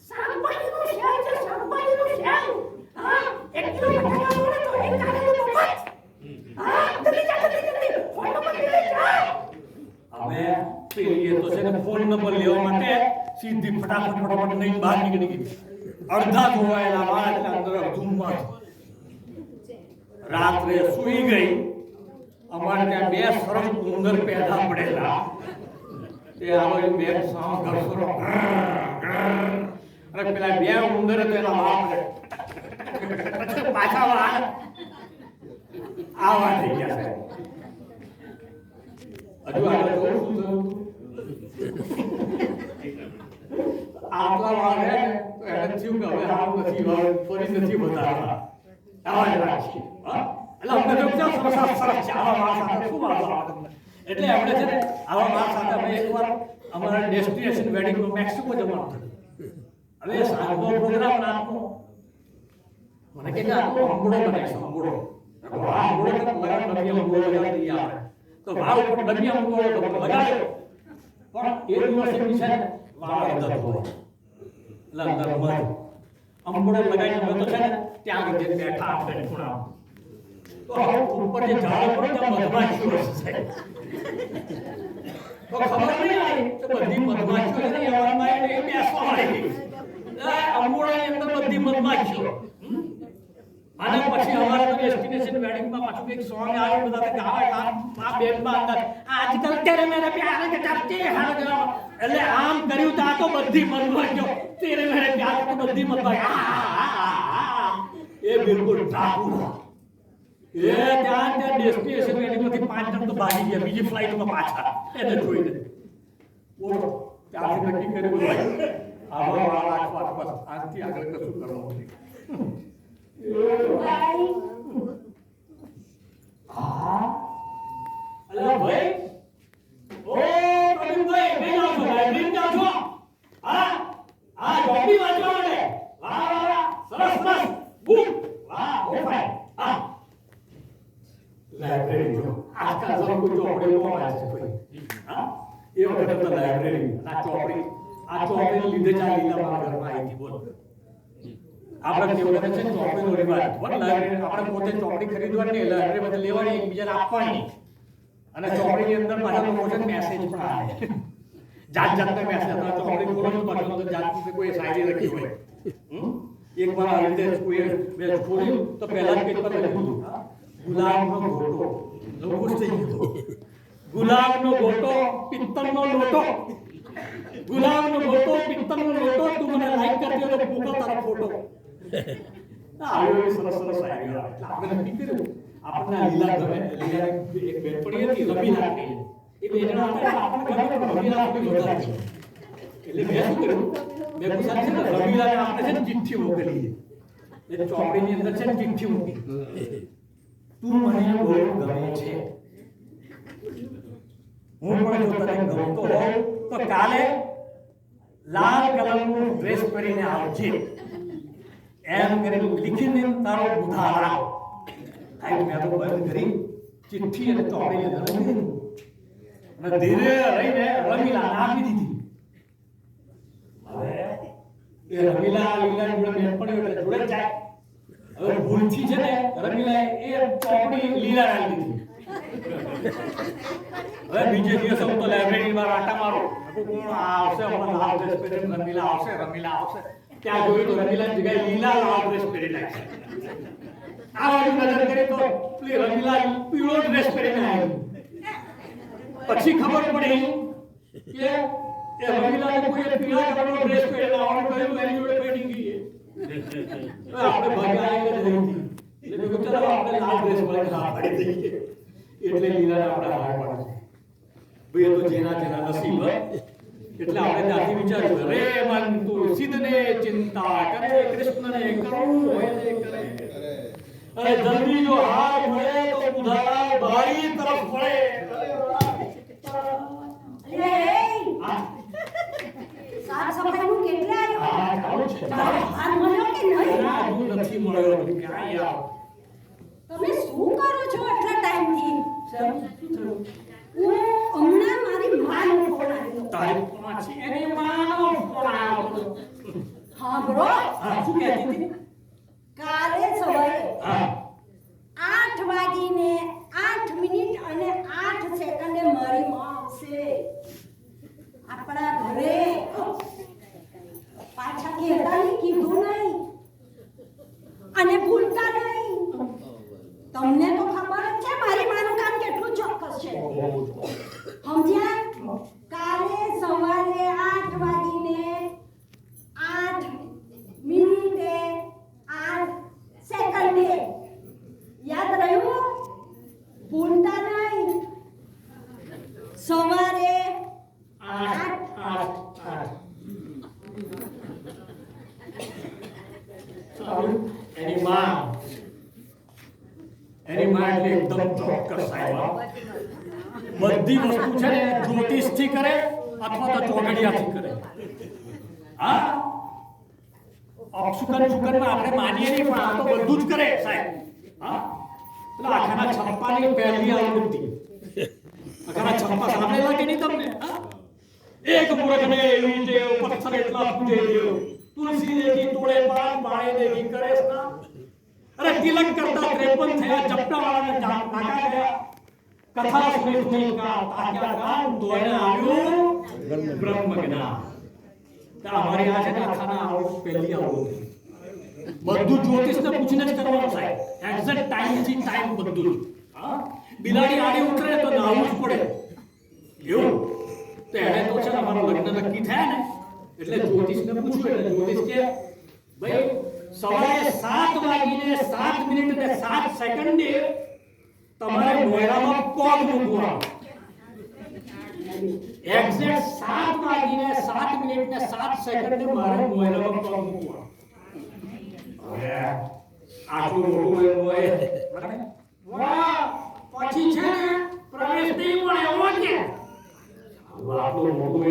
શાકભાજીનો શેર છે, શાકભાજીનો શેર. હા 1 કિલો બટાકા મળે તો એક કારેલું મફત. હા જલ્દી ફોન નંબર લઈ જા. હવે પેલી તો છે ને ફોન નંબર લેવા માટે સીધી ફટાફટ નહીં બહાર નીકળી ગઈ. અડધા ધોવાયેલા વાળ એટલે અંદર ધૂમમાં રાત્રે સૂઈ ગઈ. અમારે ત્યાં 2 સરસ ઉંદર પેદા પડેલા. તે આવે 2 સાવ ઘરસરો અને પેલા 2 ઉંદર તો એના બાપ પાછા વાળ આવા થઈ ગયા છે. હજુ આગળ જોઉં શું થયું? આટલા વાળ હે તો એને થયું કે હવે આવું નથી, ફરી નથી વધારવા. આવા જ રાખીએ. એટલે અમને તો સરસ સરસ છે આવા વાળ સાથે શું વાળો તમને. એટલે આપણે છે ને આવા વાળ સાથે અમે એકવાર અમારા ડેસ્ટિનેશન વેડિંગનો મેક્સિકો જવાનું થયું. હવે સાંજનો પ્રોગ્રામ રાતનો મને કે આટલો અંગૂળો બનાવીશું. અંગૂળો લગાડ ડબિયા અંગૂળો લગાડી આવે તો વાળ ઉપર ડબિયા અંગૂળો તો લગાડ્યો પણ એ દિવસે છે ને વાળ અંદર હોય એટલે અંદર મધ અંગૂળો લગાડીને અમે તો છે ને ત્યાં આગળ બેઠા આપણે ખૂણા તો ઉપર જે ઝાડ પર ત્યાં મધમાખીઓ છે તો ખબર નહીં આવી તો બધી મધમાખીઓ છે એવામાં એ બેસવા માંડી ગઈ. અંગૂળાની અંદર બધી મધમાખીઓ. અને પછી અમારા તો ડેસ્ટિનેશન વેડિંગમાં પાછું એક સોંગ આવ્યું, બધા ગાવા આ બેનમાં અંદર આજકલ તેરે મેરે પ્યાર કે ચાચે હાલ ગયો એટલે આમ કર્યું તો આ તો બધી મધમાખીઓ તેરે મેરે પ્યાર કે બધી મધમાખીઓ એ બિલકુલ ઠાકુર. એ ત્યાં ડેસ્ટિનેશન એની માંથી 5 જણ તો ભાગી ગયા બીજી ફ્લાઇટમાં પાછા એને જોઈને. બોલો ત્યાંથી નક્કી કર્યું ભાઈ આવા વાળા બસ આજથી આગળ કશું કરવાનું નહીં. હા અલ્યા ભાઈ ઓ પ્રવીણભાઈ મેં જાઉં છું લાઇબ્રેરી જાઉં છું. હા આ ચોપડી વાંચવા માટે વાહ વાહ વાહ સરસ સરસ બુક વાહ ઓ ભાઈ હા લાઇબ્રેરી જો આજકાલ સૌ કોઈ ચોપડી નો વાંચે કોઈ. હા એ વખતે તો લાઇબ્રેરી આ ચોપડી લીધે જ આ લીલા મારા ઘરમાં આવી હતી. બોલો આપણે કેવું છે ચોપડીનો રિવાજ પણ લાઇબ્રેરી આપણે પોતે ચોપડી ખરીદવાની લાઇબ્રેરીમાંથી લેવાની એકબીજાને આપવાની અને ચોપડીની અંદર પાછા લોકો છે મેસેજ પણ આવે જાત જાતના મેસેજ હતા. ચોપડી ખોલો તો પાછળ તો જાતની કોઈ શાયરી લખી હોય. એક વાર આવી રીતે કોઈ મેં ખોલ્યું તો પહેલા જ પેજ પર લખ્યું હતું ગુલાબનો ગોટો લોકો થઈ ગયો. ગુલાબનો ગોટો પિત્તળનો લોટો ગુલાબનો ગોટો પિત્તળનો લોટો તું મને લાઈક કરતી હોય તો મૂકો તારો ફોટો. આવી સરસ સરસ શાયરીઓ આવે. આપણે નક્કી કર્યું આપણને લીલા ગમે લીલા એક બેનપણી હતી રમીલા કરી એ બે જણા હતા આપણે ગમે પણ રમીલા થોડી વધારે છે. એટલે મેં શું કર્યું મેં પૂછ્યું છે ને રમીલાને આપણે છે ને ચિઠ્ઠી મોકલી એ ચોપડીની અંદર છે ને ચિઠ્ઠી મૂકી તું મને બહુ ગમે છે હું પણ જો તને ગમતો હોઉં તો કાલે લાલ કલરનું ડ્રેસ પહેરીને આવજે એમ કરીને લીખીને તારો ઉધાર આવ મેં તો બંધ કરી ચિઠ્ઠી અને ચોપડી અંદર મૂકી દીધી અને ધીરે રહીને રમીલા આપી દીધી. હવે એ રમીલા લીલા જોડે બેનપણી એટલે જોડે જ જાય. હવે ભૂલથી છે ને રમીલા એ ચોપડી લીલા રાખી દીધી. હવે બીજે દિવસે હું તો લાઇબ્રેરીમાં આટા મારો કોણ આવશે હમણાં લાલ ડ્રેસ પહેરીને રમીલા આવશે ત્યાં જોયું તો રમીલા જગ્યાએ લીલા લાલ ડ્રેસ પહેરી નાખશે. આ બાજુ નજર કરી તો પેલી રમીલા પીળો ડ્રેસ પહેરીને આવી. પછી ખબર પડી કે એ રમીલાને કોઈ પીળા કલરનો ડ્રેસ પહેરીને આવવાનું કહ્યું એની જોડે પહેરી ગઈ. આપણે ભાગ્યા આવી જ હતી એટલે ચાલો આપણે લાલ ડ્રેસ પહેરીને હા પાડી દઈએ એટલે લીલા આપણે હાર પાડે ભાઈ તો જેના નસીબ એટલે આપણે ત્યાંથી વિચાર્યું રે મન તું સિદ્ધને ચિંતા કરે કૃષ્ણને કરું હોય ને કરે અરે જલ્દી જો હાર મળે તો ઉધાર બારી તરફ પડે. અરે સાફ સફાઈનું કેટલા આવ્યો હાર મળ્યો કે નહીં? હજુ નથી મળ્યો ક્યાં યાર. તમે શું કરો છો આટલા ટાઈમથી? હું હમણાં મારી માનો ફોન આવ્યો. તારી પાછી એની માનો ફોન આવ્યો. હા બ્રો શું કહેતી હતી? કાલે સવારે હા 8:08 અને 8 સેકન્ડે મારી માં આવશે આપણા ઘરે. પાછા કહેતા કીધું નહીં અને ભૂલતા નહીં. તમને તો ખબર જ છે મારી માનું કામ કેટલું ચોક્કસ છે. સમજ્યા? કાલે સવારે 8:08 8 યાદ રહ્યું? ભૂલતા નહીં. સવારે 8 એની માં એટલે એકદમ ચોક્કસ સાહેબ. બધી વસ્તુ છે ને જ્યોતિષથી કરે અથવા તો ચોગડિયાથી કરે. હા અક્ષુકનમાં આપણે માનીએ નહીં પણ આ તો બધું જ કરે સાહેબ. હા એટલે આખાના છપ્પાની પહેલી આવૃત્તિ આખાના છપ્પા સાંભળેલા કે નહીં તમને? એક મૂર્ખને એવી ટેવ પથ્થર એટલા પૂજે દેવ તુલસી દેખી તોડે પાન પાણી દેખી કરે સ્નાન. અરે તિલક કરતા 53 થયા ચપટા વાળાને નાકા ગયા કથા સુની કા તાક્યા કાન દોયને આવ્યું બ્રહ્મ જ્ઞાન. અમારી આ છે ને આખાના આવૃત્તિ પહેલી આવૃત્તિ બધું જ્યોતિષને પૂછીને જ કરવાનું સાહેબ. એક્ઝેક્ટ ટાઈમથી ટાઈમ બધું. હા બિલાડી આડી ઉતરે તો નાવું જ પડે એવું. તો એને તો છે ને અમારું લગ્ન નક્કી થયા ને એટલે જ્યોતિષને પૂછ્યું એટલે જ્યોતિષ કે ભાઈ સવારે 7:07:07 તમારે મોયરામાં પગ મૂકવાનો. એક્ઝેક્ટ 7:07:07 મારે મોયરામાં પગ મૂકવાનો. હવે આટલું મોટું એમ હોય વાહ, પછી છે ને પ્રવેશ નહીં મળે એવો કે આટલું મોટું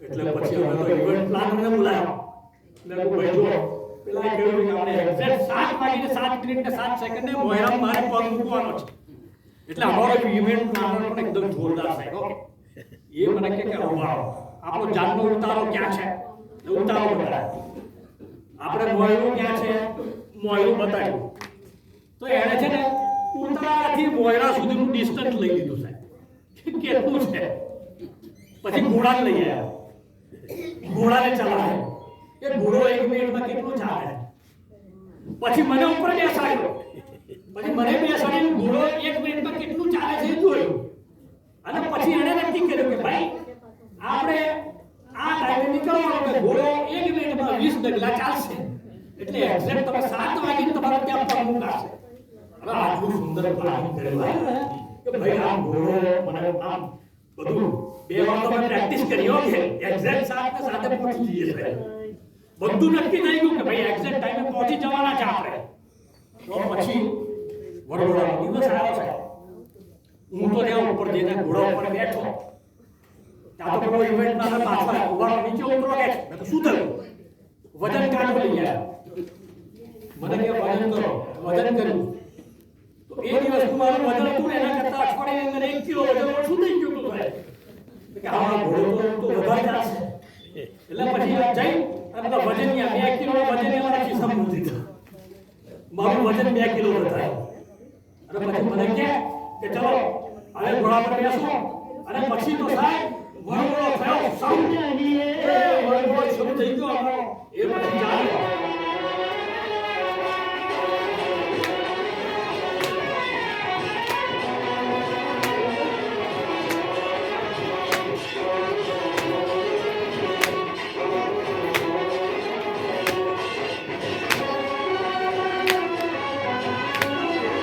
એટલે પછી અમે તો ઇવેન્ટ પ્લાનરને બોલાવ્યો. એટલે ભાઈ જો પેલા કહ્યું કે આપણે એક્ઝેક્ટ 7:07:07 મોયરામાં મારે પગ મૂકવાનો છે. એટલે અમારો ઇવેન્ટ પ્લાનર પણ એકદમ જોરદાર સાહેબ. ઓકે, એ મને કહે કે ઉભારો, આપણો જાનનો ઉતારો ક્યાં છે? ઉતારો બતાવ્યો. આપણે મોયરું ક્યાં છે? મોયરું બતાવ્યું. તો એણે છે ને ઉતારાથી મોયરા સુધીનું ડિસ્ટન્સ લઈ લીધું સાહેબ. કેટલું છે? પછી ઘોડાને લઈ આવ્યા. ઘોડાને ચલાવે. એ ઘોડો 1 મિનિટમાં કેટલું ચાલે? પછી મને ઉપર બેસાડ્યો. પછી મને બેસાડીને ઘોડો 1 મિનિટમાં કેટલું ચાલે છે એ જોયું. અને પછી એણે નક્કી કર્યું કે ભાઈ આપણે આ ટાઈમે નીકળવાનો કે ઘોડો 1 મિનિટમાં 20 ડગલા ચાલશે. એટલે એક્ઝેક્ટ તમે 7 વાગે તમારે ત્યાં પગ મૂકાશે. હવે આટલું સુંદર પ્લાનિંગ કરેલું કે ભાઈ આ ઘોડો મને આમ બધું 2 વાર તો મેં પ્રેક્ટિસ કરી. ઓકે, એક્ઝેક્ટ 7:07 પહોંચી જઈએ સાહેબ. બધું નક્કી થઈ ગયું કે ભાઈ એક્ઝેક્ટ ટાઈમે પહોંચી જવાના છે આપણે. તો પછી વડોદરાનો દિવસ આવ્યો સાહેબ. હું તો ત્યાં ઉપર જઈને ઘોડા ઉપર બેઠો. ત્યાં તો કોઈ ઇવેન્ટમાં અમે પાછા ઉભા નીચે ઉતરો કે શું થયું? વજન કાઢો લઈ આવ્યા. મને કે વજન કરો. વજન કર્યું તો એ દિવસનું મારું વજન હતું ને એના કરતા અઠવાડિયાની અંદર 1 કિલો વજન ઓછું થઈ ગયું હતું સાહેબ. કે આ ઘોડો તો વધારે ચાલશે. એટલે પછી જઈ અને વજનિયા 2 કિલો વજનિયા મારા ખિસ્સામાં મૂકી દીધા. મારું વજન 2 કિલો વધારે. અને પછી મને કે ચલો હવે ઘોડા પર બેસો. અને પછી તો સાહેબ વરઘોડો થયો. વરઘોડો શરૂ થઈ ગયો આપણો. એ પછી ચાલ્યો.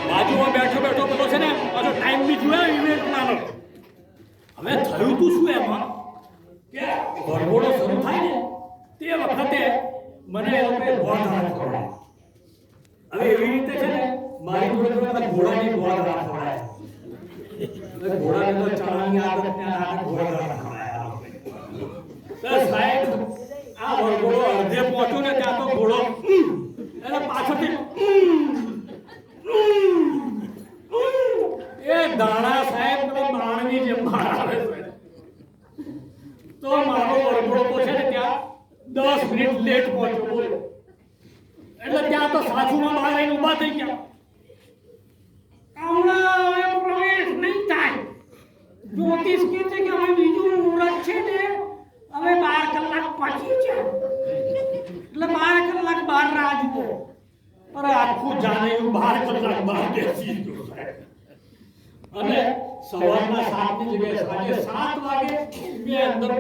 બાજુમાં બેઠો બેઠો પેલો છે ને પાછો ટાઈમ બી જોયો ઇવેન્ટ પ્લાનર. હવે થયું તું શું એમાં કે વરઘોડો શરૂ થાય ને તે વખતે મને એ લોકોએ ગોળધારા ખવડાવ્યા. હવે એવી રીતે છે ને મારી જોડે ઘોડાની ગોળધારા ખવડાવ્યા. ઘોડાને તો ચણાની આદત ને આદત ગોળધારા ખવડાવ્યા. તો સાહેબ આ વરઘોડો અડધે પહોંચ્યો ને ત્યાં તો ઘોડો એટલે પાછળથી એ દાણા સાહેબ પેલો બાણની જેમ બહાર આવે છે. તો મારો વરઘોડો તો છે ને ત્યાં 10 મિનિટ લેટ પહોંચ્યો. બોલો એટલે ત્યાં તો સાસુમાં બહાર આવીને ઊભા થઈ ગયા. હમણાં હવે પ્રવેશ નહીં થાય. જ્યોતિષ કહે છે કે હવે બીજું મુહૂર્ત છે ને હવે 12 કલાક પછી છે. એટલે 12 કલાક બહાર રાહ જુઓ. અરે આખું જાને એવું 12 કલાક બહાર બેસી ગયો સાહેબ. અને સવારના 7 ની જગ્યાએ સાંજે 7 વાગે મેં અંદર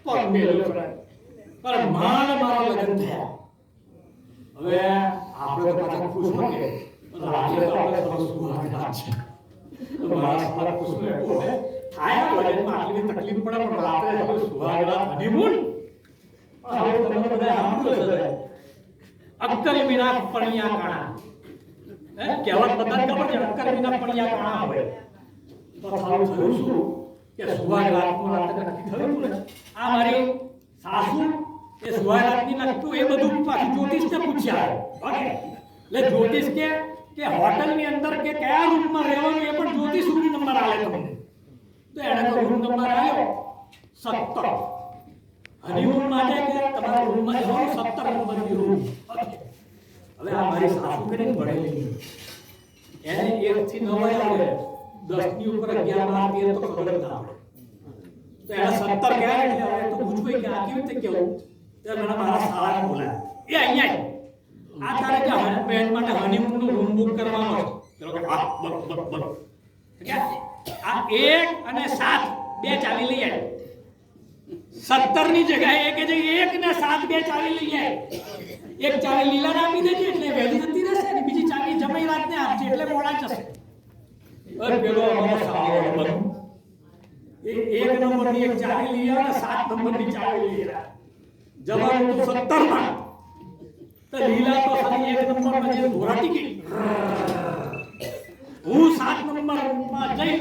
પગ મેલ્યો સાહેબ. પણ માંડ મારા લગ્ન થયા. હવે આપણે તો પાછા ખુશ હોય કે રાત્રે તો આપણે સરસ સુહાગરાત છે. તો મારા સારા ખુશ હોય થાય લગ્નમાં આટલી તકલીફ પડે પણ રાત્રે હવે સુહાગરાત હનીમૂન. હવે તમે બધા સાંભળ્યું છે અક્કરી વિના પણિયા કાણા. કહેવત બધાને ખબર છે અક્કરી વિના પણિયા કાણા હોય. તો થાવું થયું શું કે સુહાગરાતનું રાત્રે નક્કી થયું ને આ મારી સાસુ એ સુહાગરાતની નક્કી એ બધું પાછું જ્યોતિષને પૂછ્યા. ઓકે, એટલે જ્યોતિષ કે હોટલની અંદર કે કયા રૂમમાં રહેવાનું એ પણ જ્યોતિષ રૂમ નંબર આલે તમને. તો એણે તો રૂમ નંબર આવ્યો 17. હનીમૂન માટે કે તમારા રૂમમાં જવાનું 17 નંબરની રૂમ. હવે આ મારી સાસુ કરીને ભણેલી એને 1 થી 9 આવડે, 10 ની ઉપર 11 12 13 તો ખબર જ ના આવડે. તો એને 17 કહેવાય એટલે હવે તો પૂછવું કે આ કેવી રીતે કેવું. ત્યારે મને મારા સાળાને બોલાયા. એ અહીંયા આ તારે કે બેન માટે હનીમૂનનું રૂમ બુક કરવાનો છે. ચલો કે હા બરોબર. આ 1 અને 7 બે ચાવી લઈ આવે. 17 ની જગ્યાએ એક ને 7 બે ચાવી લઈ આવે. એક ચાવી લીલાને આપી દેજે એટલે વહેલી જતી રહેશે ને બીજી ચાવી જમાઈ રાતને આપજે એટલે મોડા જશે. અરે પેલો અમારો સારો નંબર એ 1 નંબરની એક ચાવી લઈ આવ્યા 7 નંબરની ચાવી લઈ આવ્યા. જવાનું તો 17 માં તો લીલા તો ખાલી 1 નંબરમાં જે ધોરાટી ગઈ. હું 7 નંબરમાં જઈ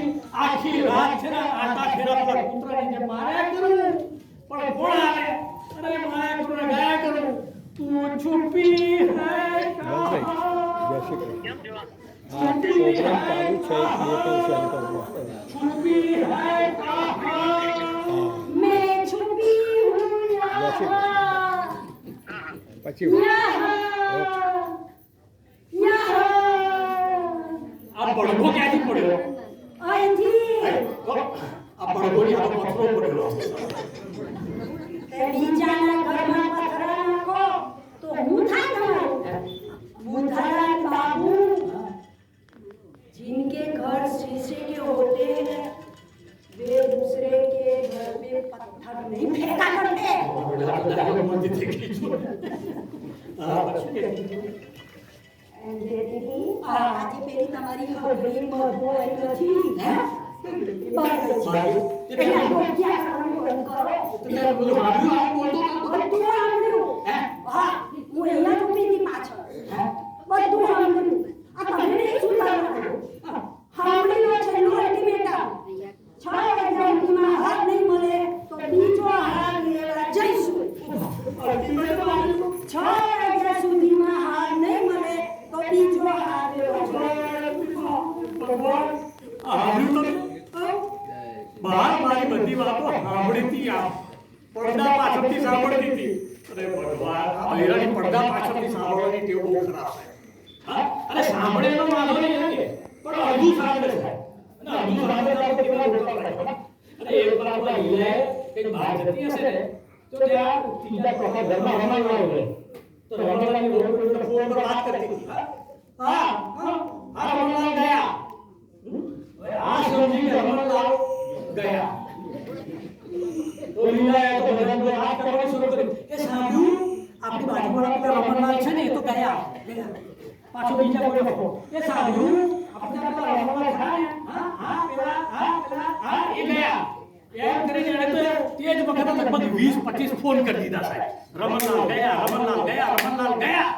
આખી રાત છે ને આટા ફેરા પર કૂતરાની જે માર્યા કરું પણ કોણ આવે અરે માર્યા કરું ગાયા કરું તું છુપી હૈ પ્રોગ્રામ ચાલુ છે છુપી હૈ मैं छुपी हूँ यहाँ પછી આ પડઘો ક્યાંથી પડ્યો? અહીંથી આ પડઘોની આ પથરો પડેલો. તે બીજાના ઘરમાં પથરા નાખો તો હું થાય તમારું बुधवार बाबू जिनके घर शीशे के होते हैं वे दूसरे के घर पे पत्थर नहीं फेंका करते. આજે પેલી તમારી હળવી મધો આવી નથી હે બસ પેલા ડોક્યા કરવાનું બંધ કરો. તમે બધું સાંભળ્યું? આ બોલતો બધું સાંભળ્યું હા હું અહીંયા ઊભી હતી પાછળ બધું સાંભળ્યું. આ તમે નહીં સુધારવાનું સાંભળી લો છેલ્લું અલ્ટિમેટમ 6 વાગ્યા સુધીમાં હાર નહીં મળે તો બીજો હાર લેવા જઈશું. 6 વાગ્યા સુધીમાં હાર નહીં મળે તો બીજો હાર લેવા જઈશું. બહાર મારી બધી વાતો સાંભળી હતી. આ પડદા પાછળથી સાંભળતી હતી. અરે ભગવાન આ બૈરાની પડદા પાછળથી સાંભળવાની ટેવ બહુ ખરાબ છે. હા અરે સાંભળે તો વાંધો નહીં નથી પણ અડધું સાંભળે છે અને અડધું સાંભળે તો કેવા રોટલા પડે. અને એક વાર આપણા હીરાએ કંઈક બહાર જતી હશે ને તો ત્યાં ત્રીજા ચોથા ઘરમાં રમણલાલ હોય તો રમણલાલની વહુ ફોન પર વાત કરતી હતી. હા રમણલાલ ગયા. આ સમજી રમણલાલ ગયા તો લીલાએ તો ભજન વાત કરવાની શરૂ કરી. એ સાંભળ્યું આપણી બાજુવાળા પેલા રમણલાલ છે ને એ તો ગયા. પાછો બીજા કોઈ ફોન એ સાંભળ્યું આપણા પેલા રમણલાલ ખરા ને પેલા એ ગયા. એમ કરીને એને તો તે જ વખતે લગભગ 20-25 ફોન કરી દીધા સાહેબ. રમણલાલ ગયા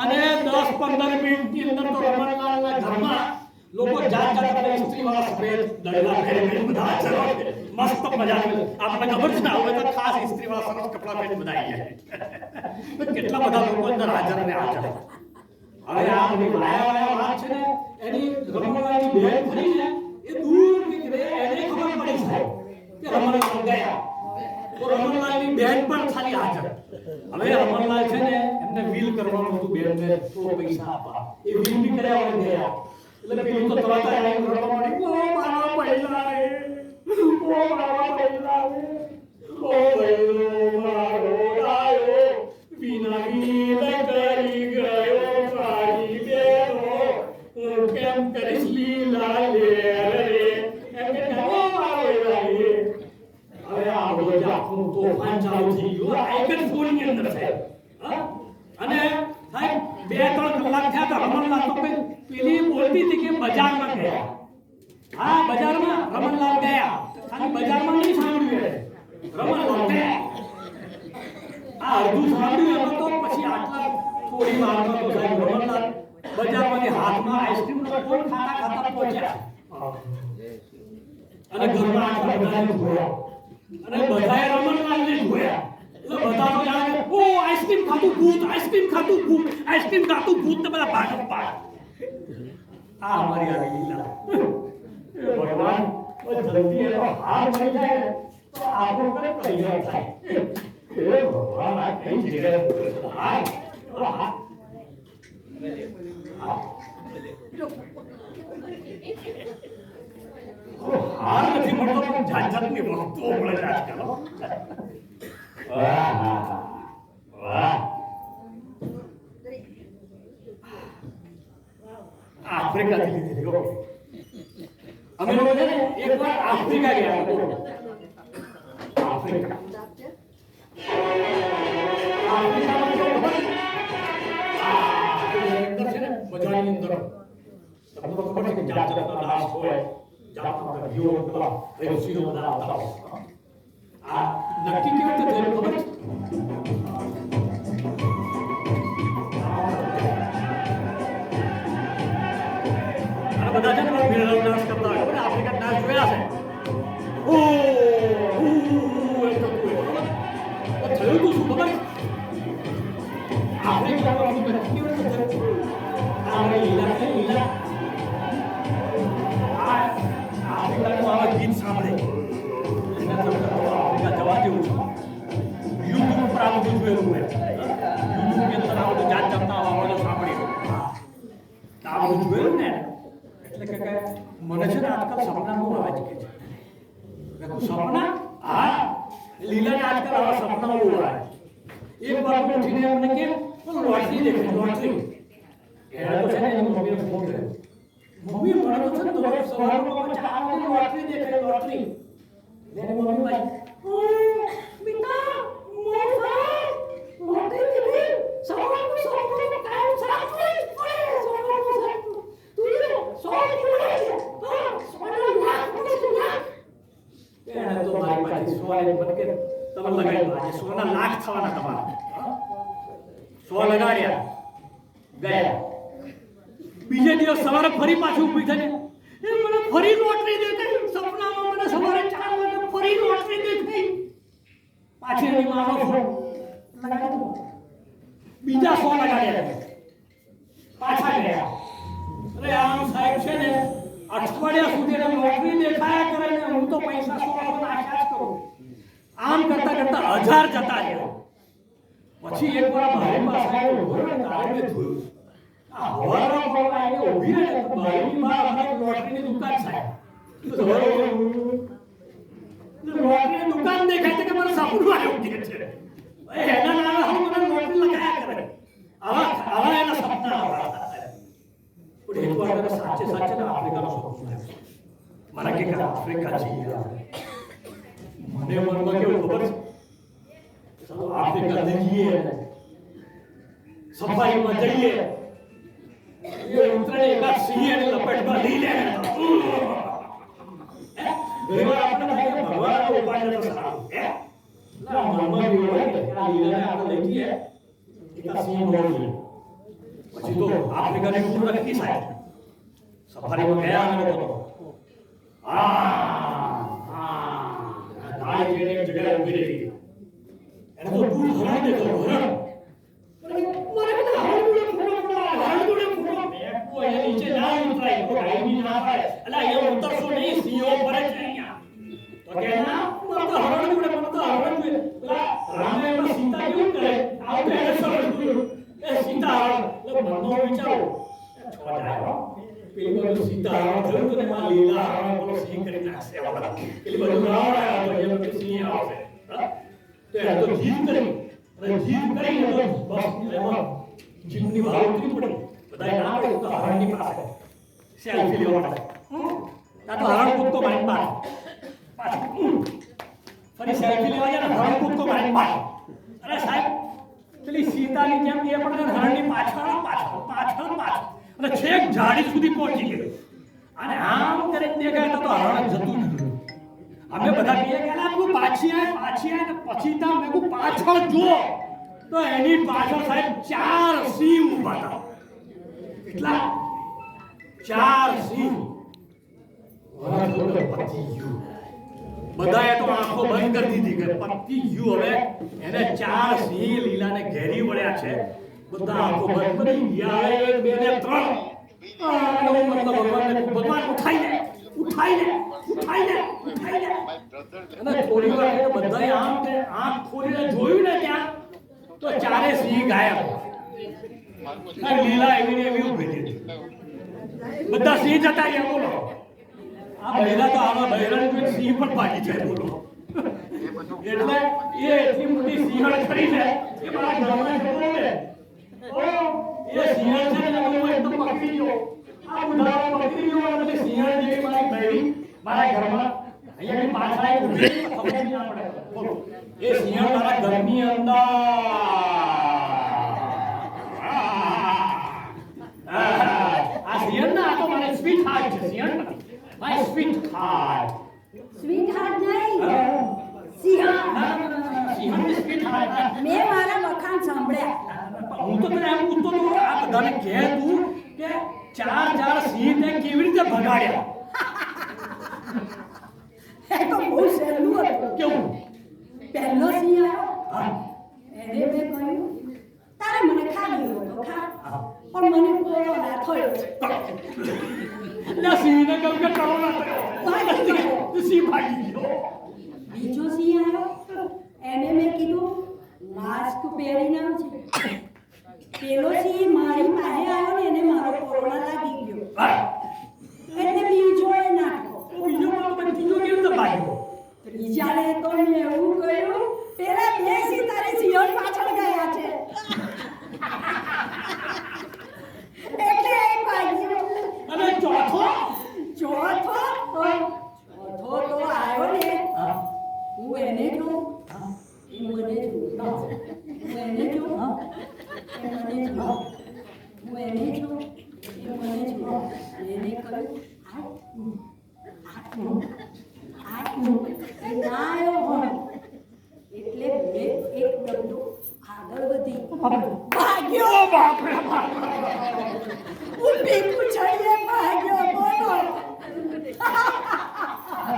અને 10-15 મિનિટની અંદર તો રમણલાલના ઘરમાં લોકો જાત જાતના ઇસ્ત્રીવાળા સફેદ દળેલા પહેરીને બધા હાજર હોય. મસ્ત મજા આવે. આપણને ખબર છે ને હવે તો ખાસ ઇસ્ત્રીવાળા સરસ કપડાં પહેરીને બધા આવી જાય. કેટલા બધા લોકો અંદર હાજર ને હાજર. હવે આ બધી માયાવાળા વાત છે ને એની રમણલાલની બહેન ખરી ને એ દૂર નીકળે એને ખબર પડી સાહેબ કે રમણલાલ ગયા. તો રમણલાલની બહેન પણ ખાલી હાજર. હવે રમણલાલ છે ને એમને વીલ કરવાનું હતું બહેનને થોડો પૈસા આપવા. એ વીલ બી કર્યા વગર ગયા. એટલે પેલું તો તરત જ આવીને રડવા માંડી. ઓ મારા પૈસા રે, ઓ મારા પૈસા રે, ઓ બૈરો મારો ગાયો વિના વીલ કરી ગયો મારી બેનો હું કેમ કરીશ લીલા લે રે એમ કે ઓ મારો રે. હવે આ બધું આખું તોફાન ચાલુ થઈ ગયું. આ એક જ ફોનની અંદર સાહેબ. અને સાહેબ 2-3 કલાક થયા તો રમણલાલ તો પેલી બોલતી હતી કે બજારમાં ગયા. હા બજારમાં રમણલાલ ગયા. ખાલી બજારમાં નહીં સાંભળ્યું રમણલાલ ગયા. આ અડધું સાંભળ્યું એમાં તો પછી આટલા થોડી વારમાં તો સાહેબ રમણલાલ બજારમાંથી હાથમાં આઈસ્ક્રીમ કોઈ ખાતા પહોંચ્યા અને ઘરમાં આટલા બધાને જોયા અને બધાએ રમણલાલને જોયા. એટલે બધા તો જાણે ઓ આઈસ્ક્રીમ ખાતું ભૂત ને બધા ભાગમ પાડ. આ અમારી આ લીલા. ભગવાન જલ્દી એનો હાર મળી જાય ને તો આપણું કરે કલ્યાણ થાય. હે ભગવાન આ કઈ જગ્યાએ હાર નથી મળતો પણ જાત જાતની વસ્તુઓ મળે છે આજકાલ. વાહ આફ્રિકાથી લીધી હતી. અમે લોકો છે ને એકવાર આફ્રિકા ગયા. આફ્રિકામાં પછી જાત જાતના ડાન્સ હોય, જાતના ગીતો પેલા રેસીઓ બધા આવતા હોય. આ નક્કી કેવી રીતે થયેલું ખબર છે? આ બધા છે ને મેળાનો ડાન્સ કરતા હોય, ખબર આફ્રિકન ડાન્સ જોયા છે. ઓ થયું તો શું ખબર? આફ્રિકામાં નક્કી કેવી રીતે થયું? આ લીલા છે, લીલા આફ્રિકાનું ગીત સાંભળે આફ્રિકા જવા જેવું છે. યુટ્યુબ પર આ બધું જોયેલું હોય, યુટ્યુબ ની અંદર આ બધું જાત જાતના અવાજો સાંભળી આ બધું જોયેલું ને એટલે કે મને છે ને આજકાલ સપના બહુ આવે છે. સપના? હા, લીલાને આજકાલ આવા સપના બહુ આવે. એક વાર ઉઠીને એમને કે લોટરી દેખાય, લોટરી. એને તો છે ને એની મમ્મીને ફોન કર્યો, મમ્મી મને તો છે ને દરરોજ સવારમાં 4 વાગે લોટરી દેખાય, લોટરી. એને મમ્મી ભાઈ બેટા મોર લોટરી દેખી સવારનું સવારનું કામ સાફ થઈ સવારનું સાફ તું સોળ કિલો છે હા સોળ લાખ એને તો મારી પાસે સોળે મને કે તમે લગાડી દો, આજે 100 લાખ થવાના તમારા. 100 લગાડ્યા, ગયા. બીજે દિવસ સવારે ફરી પાછું ઊભી થઈને એ મને ફરી લોટરી દેખાઈ, સપનામાં મને સવારે 4 વાગે ફરી લોટરી દેખાઈ. પાછી એની માનો ફોન લગાડ્યો, બીજા 100 લગાડ્યા, પાછા ગયા. અરે આમ સાહેબ છે ને અઠવાડિયા સુધી એને લોટરી દેખાયા કરે ને હું તો પૈસા 100 નાખ્યા જ કરું. આમ કરતા કરતા 1000 જતા રહ્યા. પછી એકવાર મારી પાસે આવ્યો, બરોબર તારે મેં જોયું આ હવારમાં કોણ આવીને ઊભી રહે ને બારીની બહાર અમારી લોટરીની દુકાન સાહેબ. લોટરીની દુકાન દેખાય છે કે મને સપનું આવ્યું કે છે એના નામે હું મને લોટરી લગાયા કરે. આવા એના સપના આવા. પણ એક વાર મને સાચે સાચે ને આફ્રિકાનો સપનું આવ્યું. મને કે આફ્રિકા જઈએ મને મનમાં કેવું ખબર છે? ચાલો આફ્રિકા જઈએ, સફારીમાં જઈએ, એ ઉતરે એકાદ સિંહને લપેટમાં લઈ લે. ઘણીવાર આપણે થાય કે ભગવાનનો ઉપાય તો સારું હે ના મનમાં એવું હોય કે આ લીલાને આપણે લઈ જઈએ એકાદ સિંહ દોડી પછી તો આફ્રિકાની ટૂર નક્કી થાય. સફારીમાં ગયા અમે લોકો ગાય જેને એક જગ્યાએ ઊભી રહી, એને તો દૂર હરણ દેખાયું, હરણ. મને કીધું હરણ જોડે ફૂટો એની નીચે ના ઉતરાય તો ગાયની ના પાડે એટલે અહીંયા ઉતરશો નહીં, સિંહો ફરે છે અહીંયા. તો કે ના મને તો હરણ જોડે, મને તો હરણ જોડે. પેલા રામે એમાં સીતા કેવું કરે આવું એને સરળ જોયું એ સીતા હરણ. એટલે મનમાં વિચારો છોડ જાય પેલી બાજુ સીતા હરણ થયું તો એમાં લીલા હરણ બોલો સિંહ કરી નાખશે પેલી બાજુ રાવણ આવ્યો તો એમ કે સિંહ આવશે. તો એ તો જીત કરી અને જીત કરીને તો બસ એમાં જીવની બહાર ઉતરી પડી. બધાએ ના પડ્યું તો હરણની પાસે સેલ્ફી લેવા માટે ત્યાં તો હરણ કૂદકો મારી પાછું ફરી સેલ્ફી લેવા જાય ને હરણ કૂદકો મારી પાછું. અરે સાહેબ પેલી સીતાની જેમ એ પણ હરણની પાછળ અને છેક ઝાડી સુધી પહોંચી ગયો અને આમ કરીને દેખાય તો હરણ જતું નથી. અમે બધા કહીએ કે આપણું પાછી આય ને પછી તા મેં કહું પાછળ જુઓ તો એની પાછળ સાહેબ 4 સિંહ ઊભા હતા. કેટલા? 4 સિંહ. પતી ગયું. બધાએ તો આંખો બંધ કરી દીધી કે પતી ગયું. હવે એને 4 સિંહ લીલાને ઘેરી વળ્યા છે. બધા આંખો બંધ કરી ગયા. 1 2 ને 3 ભગવાન ઉઠાઈ લે અને થોડી વાર બધાએ આંખ ખોલીને જોયું ને ત્યાં તો 4 સિંહ ગાયબ. લીલા એવી ઉભી હતી. બધા સિંહ જતા રહ્યા. બોલો આ બહેરા તો આવા બહેરાનું સિંહ પણ ભાગી જાય. બોલો એટલે એ એટલી મોટી સિંહણ કરી છે એ મારા ઘરમાં જતો ને એ સિંહણ છે ને હું એકદમ પકડી ગયો. આ બુધારો પકડી ગયો અને સિંહણ જેવી મારી બહેરી મારા ઘરમાં અહીંયા પાછળ આવી ઊભી રહી તો ખબર નહીં પડે. બોલો એ સિંહણ મારા ઘરની અંદર આ સિંહણ ના આ તો મને સ્વીટ હાર્ટ છે. Shrimati my sweet heart sweet heart નહીં સિંહણ શ્રીમતી સ્વીટ હાર્ટ મેં મારા વખાણ સાંભળ્યા હું તો તને એમ પૂછતો હતો આ બધાને કહે તું કે ચાર સિંહ ને કેવી રીતે ભગાડ્યા એ તો બહુ સહેલું હતું કેવું પહેલો સિંહ આવ્યો હા એને મેં કહ્યું તારે મને ખાવી હોય તો ખા પણ મને કોળો ના થયો એટલે સિંહને કહ્યું કે કરો ના ભાગી ગયો. સિંહ ભાગી ગયો બીજો સિંહ આવ્યો એને મેં કીધું માસ્ક પહેરીને આવજે પેલો સિંહ મારી પાસે આવ્યો ને એને મારો કોરોના લાગી ગયો હા એટલે બીજો એ નાખ્યો બીજો મારો પણ ત્રીજો કેવી રીતે ભાગ્યો ત્રીજાને તો મેં એવું કહ્યું પેલા બે સિંહ તારી સિંહણ પાછળ ગયા છે એટલે એ ભાગ્યો અને ચોથો ચોથો તો આવ્યો ને હું એને જોઉં એ મને જોઉં હું એને જોઉં એ મને જોઉં હું એને જોઉં એ મને જોઉં એને કહ્યું એ ના આવ્યો હોય એટલે મેં એક ડગલું આગળ વધી ભાગ્યો બાપરે ઊભી પૂછડીએ ભાગ્યો બોલો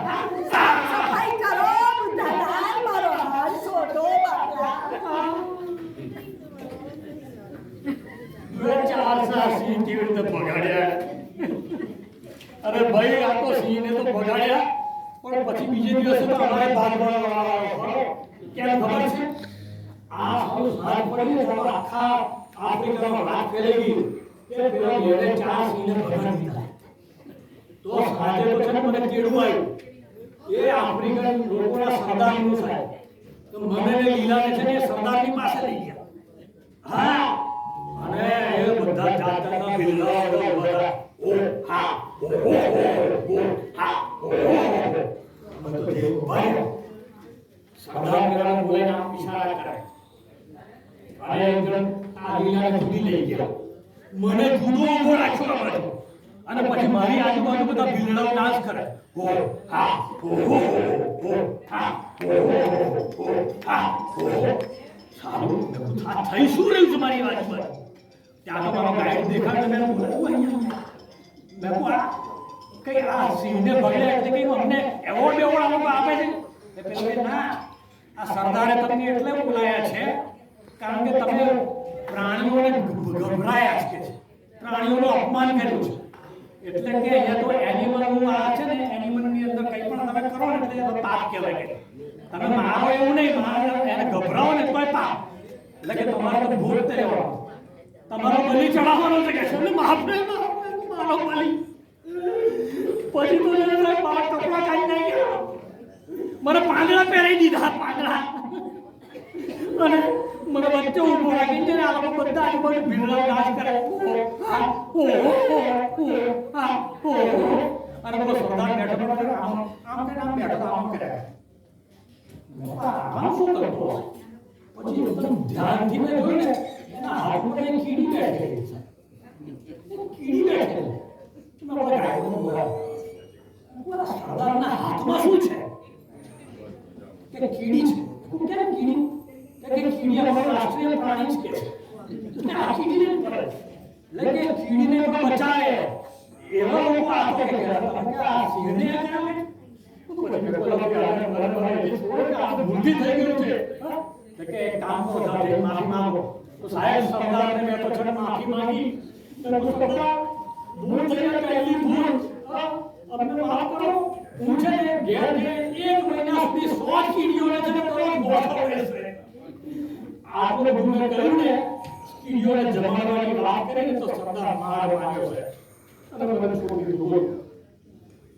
સફાઈ કરો બુદ્ધાદાર મારો હાથ છોડો બાપા ચાર સિંહ કેવી રીતે ભગાડ્યા અરે ભાઈ આ તો સિંહને તો ભગાડ્યા પણ પછી બીજે દિવસે તો અમારે ભાગવાનો કેમ ખબર છે આ સારું સાર પડી ને તો આખા આફ્રિકામાં વાત ફેલાઈ ગઈ કે પેલા ઘેરે ચાર સિંહને ભગાડી દીધા તો સાંજે તો છે ને મને કેળું આવ્યું એ આફ્રિકન લોકોના સરદારનું સાહેબ તો મને ને લીલાને છે ને એ સરદારની પાસે લઈ ગયા હા અને એ બધા જાત જાતના બિલ્લાઓ બધા ઓ હા ઓ હા ઓ બધું જેવું ભાઈ સરદાર મેરાને બોલાઈને આમ ઈશારા કરે અને એકદમ આ લીલાને જુદી લઈ ગયા મને જુદો ઊભો રાખ્યો આ બાજુ અને પછી મારી આજુબાજુ બધા બિલ્લાઓ ડાન્સ કરે ઓ હા ઓ હા ઓ હા સારું આ થઈ શું રહ્યું છે મારી આજુબાજુ ત્યાં તો મારો ગાઈડ દેખાડે મેં બોલાવ્યું અહીંયા મેં કહું આ કઈ આ સિંહને ભગાડ્યા એટલે કઈ અમને એવોર્ડ બેવોર્ડ અમુક આપે છે એ પેલો કે ના આ સરદારે તમને એટલે બોલાયા છે કારણ કે તમે પ્રાણીઓને ગભરાયા છે પ્રાણીઓનું અપમાન કર્યું છે એટલે કે અહીંયા તો એનિમલનું આ છે ને એનિમલની અંદર કંઈ પણ તમે કરો ને એટલે એ પાપ કહેવાય કે તમે મારો એવું નહીં મારો એને ગભરાવો ને તોય પાપ એટલે કે તમારે તો ભૂત રહેવાનું તમારો બલિ ચડાવવાનો છે કે છે માફે મારો બલિ પછી તો એને બાર કપડા કાઢી નાખ્યા મને પાંદડા પહેરાવી દીધા પાંદડા અને મને વચ્ચે ઊભો રાખીને છે ને આ લોકો બધા આજુબાજુ ભીડલા ડાન્સ કરે અને પેલો સરદાર બેઠો આમ બેઠો આમ કરે આમ શું કરતો પછી એકદમ ધ્યાનથી મેં જોયું ને એના હાથમાં એક કીડી બેઠેલી છે કીડી બેઠેલી મેં બધા ગાયકોને બોલાવ્યા સરદારના હાથમાં શું છે કે કીડી છે કેમ કીડી કે કીડી અમારું રાષ્ટ્રીય પ્રાણી છે કે આ કીડીને એટલે કે કીડીને પણ બચાવે એવા લોકો આ તો કે આ સિંહને કરાવે બુદ્ધિ થઈ ગયું છે કે એક કામ કરો સાહેબ માફી માંગો તો સાહેબ સરદારને મેં તો છે માફી માંગી તો સરદાર ભૂલ થઈ ગઈ પહેલી ભૂલ અમને માફ કરો હું છે ને ઘેર ઘેર 1 મહિના સુધી 100 કીડીઓને છે ને દરરોજ ગોઠવે છે આપણે ભૂલ કર્યું ને કીડીઓને જમાડવાની વાત કરી ને તો સરદાર માર માર્યો છે અને મને છોડી દીધું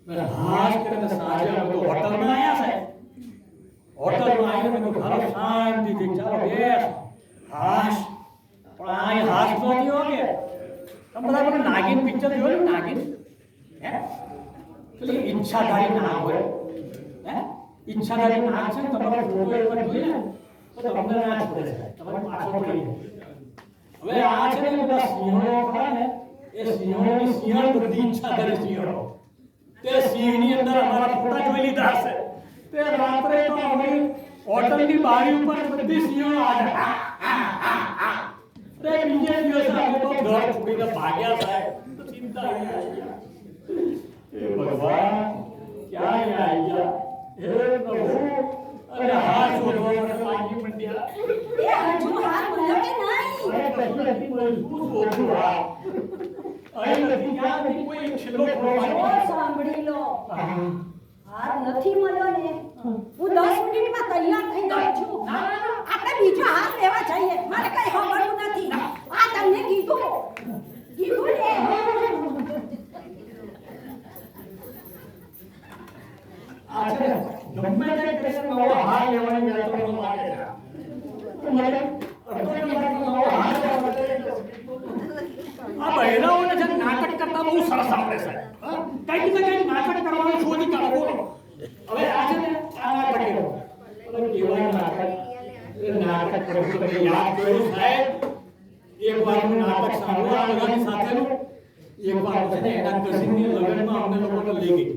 મેં હાશ કરીને સાંજે અમે તો હોટલમાં આવ્યા છે હોટલમાં આવીને મેં ઘર શાંતિથી ચાલો બેસ હાશ પણ આ હાશ તો થયો કે તમે બધા મને નાગિન પિક્ચર જોયું ને નાગિન હે પેલી ઈચ્છાધારી નાગ હોય હે ઈચ્છાધારી નાગ છે ને તમારો ફોટો એકવાર જોઈએ ને તો તમને ના છોડે છે તમારે પાછળ પડી જાય હવે આ છે ને બધા સિંહણો ખરા ને એ સિંહણોની સિંહણ બધી ઈચ્છાધારી સિંહણો તે સિંહની અંદર અમારા ફોટા જોઈ લીધા હશે. તે રાત્રે તો અમે હોટલની બારી ઉપર બધી સિંહો આવ્યા. તે બીજે દિવસે અમે તો ઘર છોડીને ભાગ્યા સાહેબ. ચિંતા આવી ગયા. હે ભગવાન, ક્યાં આવી ગયા? હે પ્રભુ, અરે હાથ શોધવા માટે લાગી મંડ્યા. એ હજુ હાથ મળ્યો કે નહીં? અરે કશું નથી મળ્યું. શું શોધું હાથ? અહીં નથી, ક્યાં નથી, કોઈ છેલ્લો ખોળો. ઓ સાંભળી લો, હાથ નથી મળ્યો ને, હું 10 મિનિટમાં તૈયાર થઈ ગઈ છું. આપણે બીજો હાથ લેવા જઈએ. મારે કઈ ખબરવું નથી. આ તમને કીધું ને. આ છે ને, ગમે તે પેશન્ટનો આવો હાથ લેવાની વાત તો લાગે છે. તો મને નવો હાથ લેવા માટે આ બહેરાઓને છે ને નાટક કરતા બહુ સરસ આવડે છે. કંઈક ને કંઈક નાટક કરવાનું શોધી કાઢો. હવે આ છે ને, આ નાટક કેવો? કેવા નાટક? એ નાટક પ્રભુ તમે યાદ કર્યું સાહેબ? એક વારનું નાટક સાંભળ્યું આ બધાની સાથેનું. એક વાર છે ને એના કઝિનની લગ્નમાં અમને લોકોને લઈ ગઈ.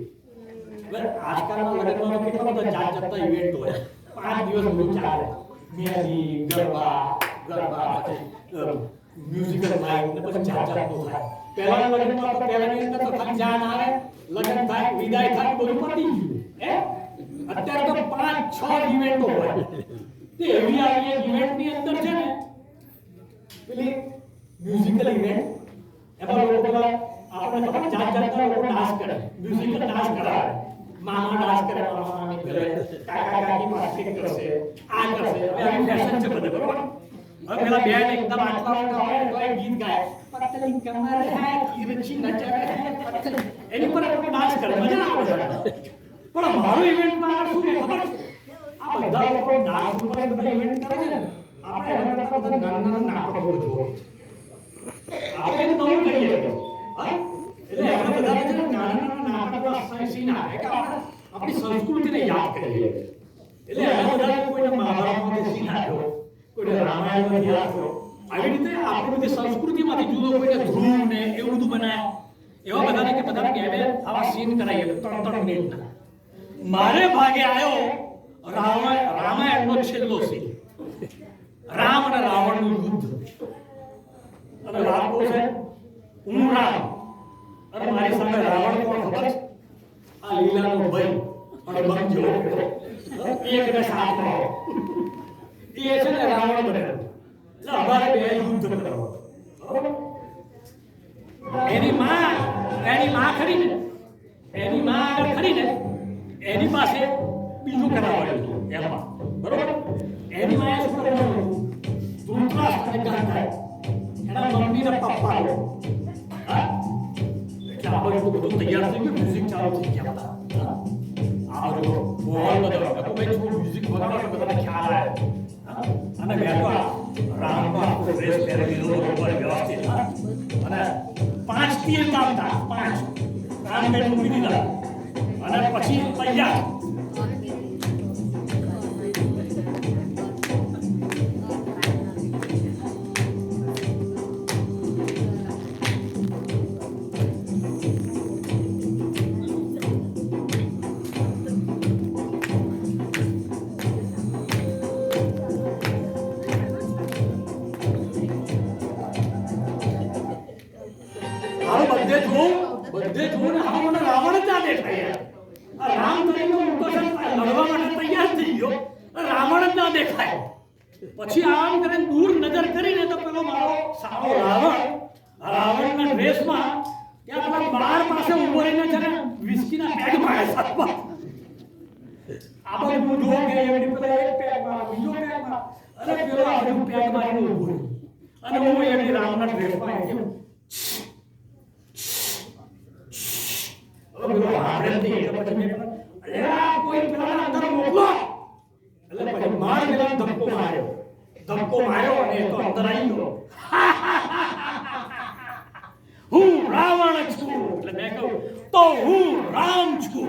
હવે આજકાલના લગ્નમાં કેટલા બધા જાત જાતના ઇવેન્ટ હોય. 5 દિવસ બધું ચાલે. મહેંદી, ગરબા પછી મ્યુઝિકલ નાઇટ ને પછી જાત જાતનું થાય. પહેલાના લગ્નમાં તો પહેલાની અંદર તો ખાલી જાન આવે, લગ્ન થાય, વિદાય થાય, બધું પતી ગયું. હે અત્યારે તો 5-6 ઇવેન્ટો હોય. તે એવી આવી ઇવેન્ટની અંદર છે ને પેલી મ્યુઝિકલ ઇવેન્ટ, એમાં લોકો બધા આપણે ખબર જાત જાતના લોકો ડાન્સ કરે, મ્યુઝિકલ ડાન્સ કરાવે. મામા ડાન્સ કરે, મામા મામી કરે, કાકા કાકી પાર્ટી કરશે, આ કરશે. હવે આવી ફેશન છે બધે, બરોબર? હવે પેલા બેન એકદમ આટલા હોય તો એક ગીત ગાય, પતલી કમર હે તિરછી નજર હે પતલી, એની પર લોકો ડાન્સ કરે, મજા આવે છે. પણ મારું ઇવેન્ટમાં શું છે ખબર છે? આ બધા લોકો ડાન્સ ઉપર બધા ઇવેન્ટ કરે છે ને, આપણે એના કરતા બધા નાના નાટકો જોવો. આપણે નવું કરીએ છીએ. હા, એટલે આપણે બધા છે ને નાના નાટકો સીન આવે કે આપણી સંસ્કૃતિને યાદ કરીએ. એટલે એના બધા કોઈને મહાભારતમાં સીન આવ્યો, કોઈને રામાયણમાં યાદ કર્યો. આવી રીતે આપણી બધી સંસ્કૃતિમાંથી જુદો કોઈને ધ્રુવ ને એવું બધું બનાવ્યા. એવા બધાને કે બધાને કહેવે આવા સીન કરાવીએ 3-3 મિનિટના. મારે ભાગે આવ્યો રામાયણનો છેલ્લો સીન, રામ અને રાવણનું યુદ્ધ. અને રામ કહે છે હું રામ, અને મારી સામે રાવણ કોણ ખબર છે? આ લીલાનો ભાઈ અને બંજો એકને સાથ એ છે ને રાવણ બનેલો. એટલે અમારે બે યુદ્ધ કરવાનું. એની માં ખરી ને, એની માં આગળ ખરી ને, એની પાસે બીજું કરાવવાનું એમાં, બરોબર? એની માં શું કરવાનું? ધૃતરાષ્ટ્રને ગાંઠાય, એના મમ્મીને પપ્પા લો. હા, એટલે આ બધું તૈયાર થઈ ગયું, મ્યુઝિક ચાલુ થઈ ગયા બધા. આ બધું બોલ બધો ભાઈ શું મ્યુઝિક વગાડો બધાને ખ્યાલ આવે. અને બેઠો રામનો આખો ડ્રેસ પહેરેલો બરોબર વ્યવસ્થિત. અને 5 તીર કાપતા, 5 કામ મેં મૂકી દીધા અને પછી તૈયાર. બધે જોઉં ને હા મને રાવણ જ ના દેખાય. આ રામ કરીને મોટો છે લડવા માટે તૈયાર થઈ ગયો, રાવણ જ ના દેખાય. પછી આમ કરીને દૂર નજર કરીને તો પેલો મારો સારો રાવણના ડ્રેસમાં ત્યાં પેલા બાર પાસે ઉભો રહીને છે ને વિસ્કીના પેગ મારે સાથમાં. આ બધું જો કે એમની પેલા એક પેગમાં બીજો પેગમાં, અરે પેલો આ બધું પેગ મારીને ઉભો રહ્યો અને હું એમની રામના ડ્રેસમાં કેવું ધક્કો માર્યો અને તો અંદર આવી ગયો. હું રાવણ છું. એટલે મેં કહ્યું તો હું રામ છું.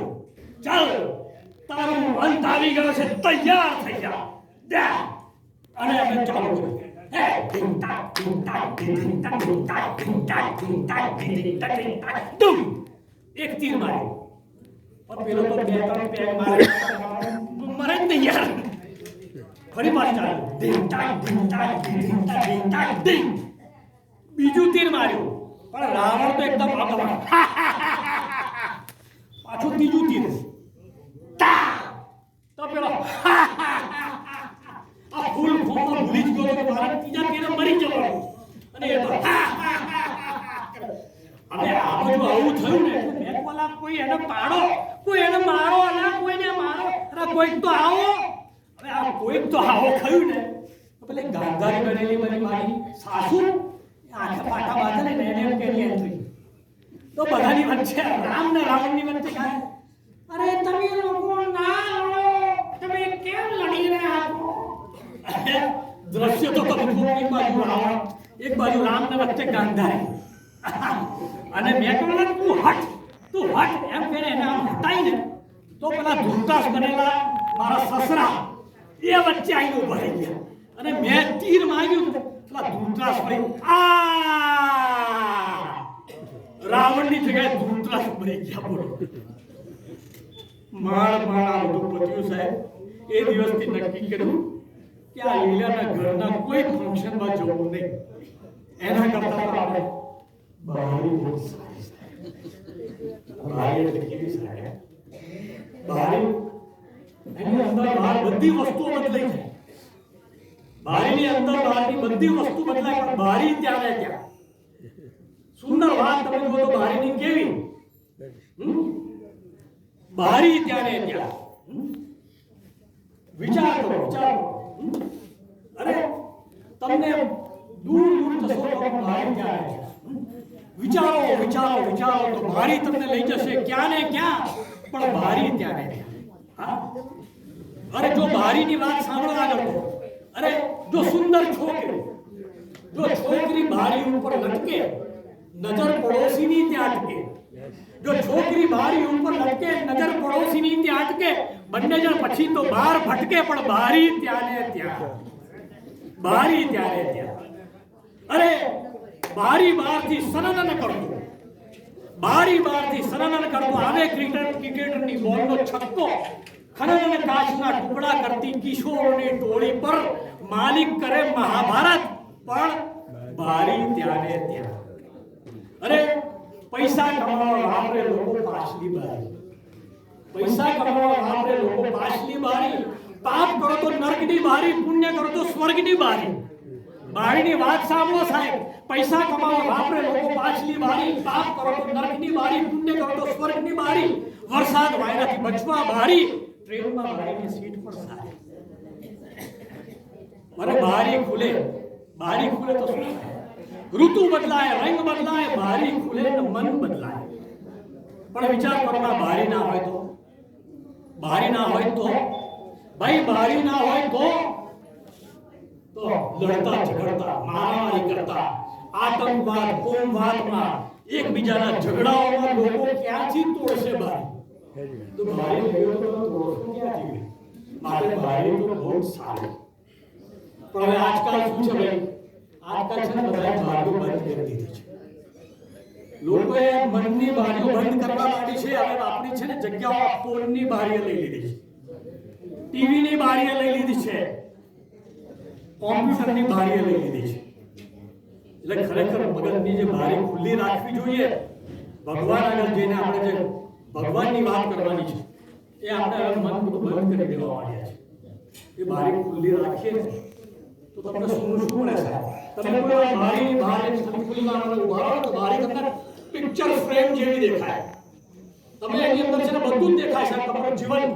ચાલ તારો અંત આવી ગયો છે, તૈયાર થઈ જા. અને અમે ચાલુ કર્યું. એક તીર માર્યું પણ પેલો તો 2-3 પેગ મારે મરે જ નહીં યાર. ફરી પાછી ચાલ્યો. ઢીંગ ટાંગ, ઢીંગ ટાંગ, ઢીંગ ટાંગ, ઢીંગ ટાંગ, ઢીંગ. બીજું તીર માર્યું પણ રાવણ તો એકદમ આગળ. પાછું ત્રીજું તીર તા તો પેલો આ ફૂલ ફોમાં ભૂલી જ ગયો કે મારા ત્રીજા તીરે મરી જવાનું. અને એ તો હવે આ બધું આવું થયું ને મેં બોલા કોઈ એને પાડો, કોઈ એને મારો, ના કોઈને મારો, અરે કોઈક તો આવો. હવે આ કોઈક તો આવો ખયું ને તો પેલે ગાંધારી બનેલી મારી સાસુ આખા પાટા બાંધે ને એને એમ કે એન્ટ્રી તો બધાની વચ્ચે રામ ને રાવણની વચ્ચે ખાય. અરે તમે લોકો ના લડો, તમે કેમ લડી રહ્યા છો? દ્રશ્ય તો તમે એક બાજુ રાવણ, એક બાજુ રામ ને વચ્ચે ગાંધારી. અને મેં કહ્યું તું હટ એમ કરીને એને આમ હટાઈને તો પેલા ધૂળતાશ બનેલા મારા સસરા એ વચ્ચે આવીને ઉભા રહી ગયા. અને મેં તીર માર્યું પેલા ધૂળતાશ પડી રાવણની જગ્યાએ ધૂળતાશ પડી ગયા. બોલો માળ આ બધું પત્યું સાહેબ. એ દિવસથી નક્કી કર્યું કે આ લીલાના ઘરના કોઈ ફંક્શનમાં જવું નહીં. એના કરતા આપણે બારી બહુ સારી છે. બારી એટલે કેવી સારી? બારી એની અંદર બહાર બધી વસ્તુઓ બદલાઈ જાય. બારીની અંદર બહારની બધી વસ્તુ બદલાય પણ બારી ત્યાં ને ત્યાં. સુંદર વાત તમે જુઓ તો બારીની કેવી બારી ત્યાં ને ત્યાં. વિચાર કરો. અરે તમને દૂર જશો તો બારી ત્યાં ને વિચારો તો બારી તમને લઈ જશે ક્યાં ને ક્યાં, પણ બારી ત્યાં ને ત્યાં. અરે જો બારીની વાત સાંભળો આગળ તો, અરે જો સુંદર છોકરી બારી ઉપર લટકે નજર પડોશીની ત્યાં અટકે. જો છોકરી બારી ઉપર લટકે નજર પડોશીની ત્યાં અટકે, બંને જણ પછી તો બહાર ભટકે પણ બારી ત્યાં ને ત્યાં. અરે બારી બહારથી સનનન કરતો આવે ક્રિકેટરની બોલનો છક્કો, ખનન કાચના ટુકડા કરતી કિશોરોની ટોળી પર માલિક કરે મહાભારત, પણ બારી ત્યાં ને ત્યાં. અરે પૈસા કમાવા વાપરે લોકો પાછલી બારી, પાપ કરો તો નરકની બારી, પુણ્ય કરો તો સ્વર્ગની બારી. બારીની વાત સાંભળો સાહેબ. પૈસા કમાવા વાપરે લોકો પાછલી બારી, પાપ કરો તો નરકની બારી, પુણ્ય કરો તો સ્વર્ગની બારી. વરસાદ વાયરાથી બચવા બારી, ટ્રેનમાં બારીની સીટ પર સારી. અરે બારી ખુલે તો શું થાય? ઋતુ બદલાય, રંગ બદલાય, બારી ખુલે તો મન બદલાય. પણ વિચાર કરો બારી ના હોય તો ભાઈ બારી ના હોય તો લડતા ઝઘડતા મારામારી કરતા આતંકવાદ કોમવાદમાં એકબીજાના ઝઘડાઓમાં લોકો ક્યાંથી તોડશે બારી? તો બારી તોડશું ક્યાંથી? માટે બારી તો બહુ સારી. પણ હવે આજકાલ શું છે ભાઈ? આજકાલ છે ને બધા બારીઓ બંધ કરી દીધી છે. લોકોએ મનની બારીઓ બંધ કરવા માંડી છે. હવે આપણી છે ને જગ્યાઓ ફોનની બારીઓ લઈ લીધી છે, ટીવીની બારીઓ લઈ લીધી છે, કોમ્પ્યુટરની બારીઓ લઈ લીધી છે. એટલે ખરેખર મગજની જે બારી ખુલ્લી રાખવી જોઈએ. ભગવાન આગળ જઈને આપણે જે ભગવાનની વાત કરવાની છે એ આપણે હવે મન બધું બંધ કરી દેવા માંડ્યા છે. એ બારી ખુલ્લી રાખીએ ને તો તમને શું મળે સાહેબ? તમે કોઈ બારીની બહાર ખુલ્લા ઉભા રહો તો બારી તમને પિક્ચર ફ્રેમ જેવી દેખાય. તમે એની અંદર છે ને બધું જ દેખાય સાહેબ. તમારું જીવન,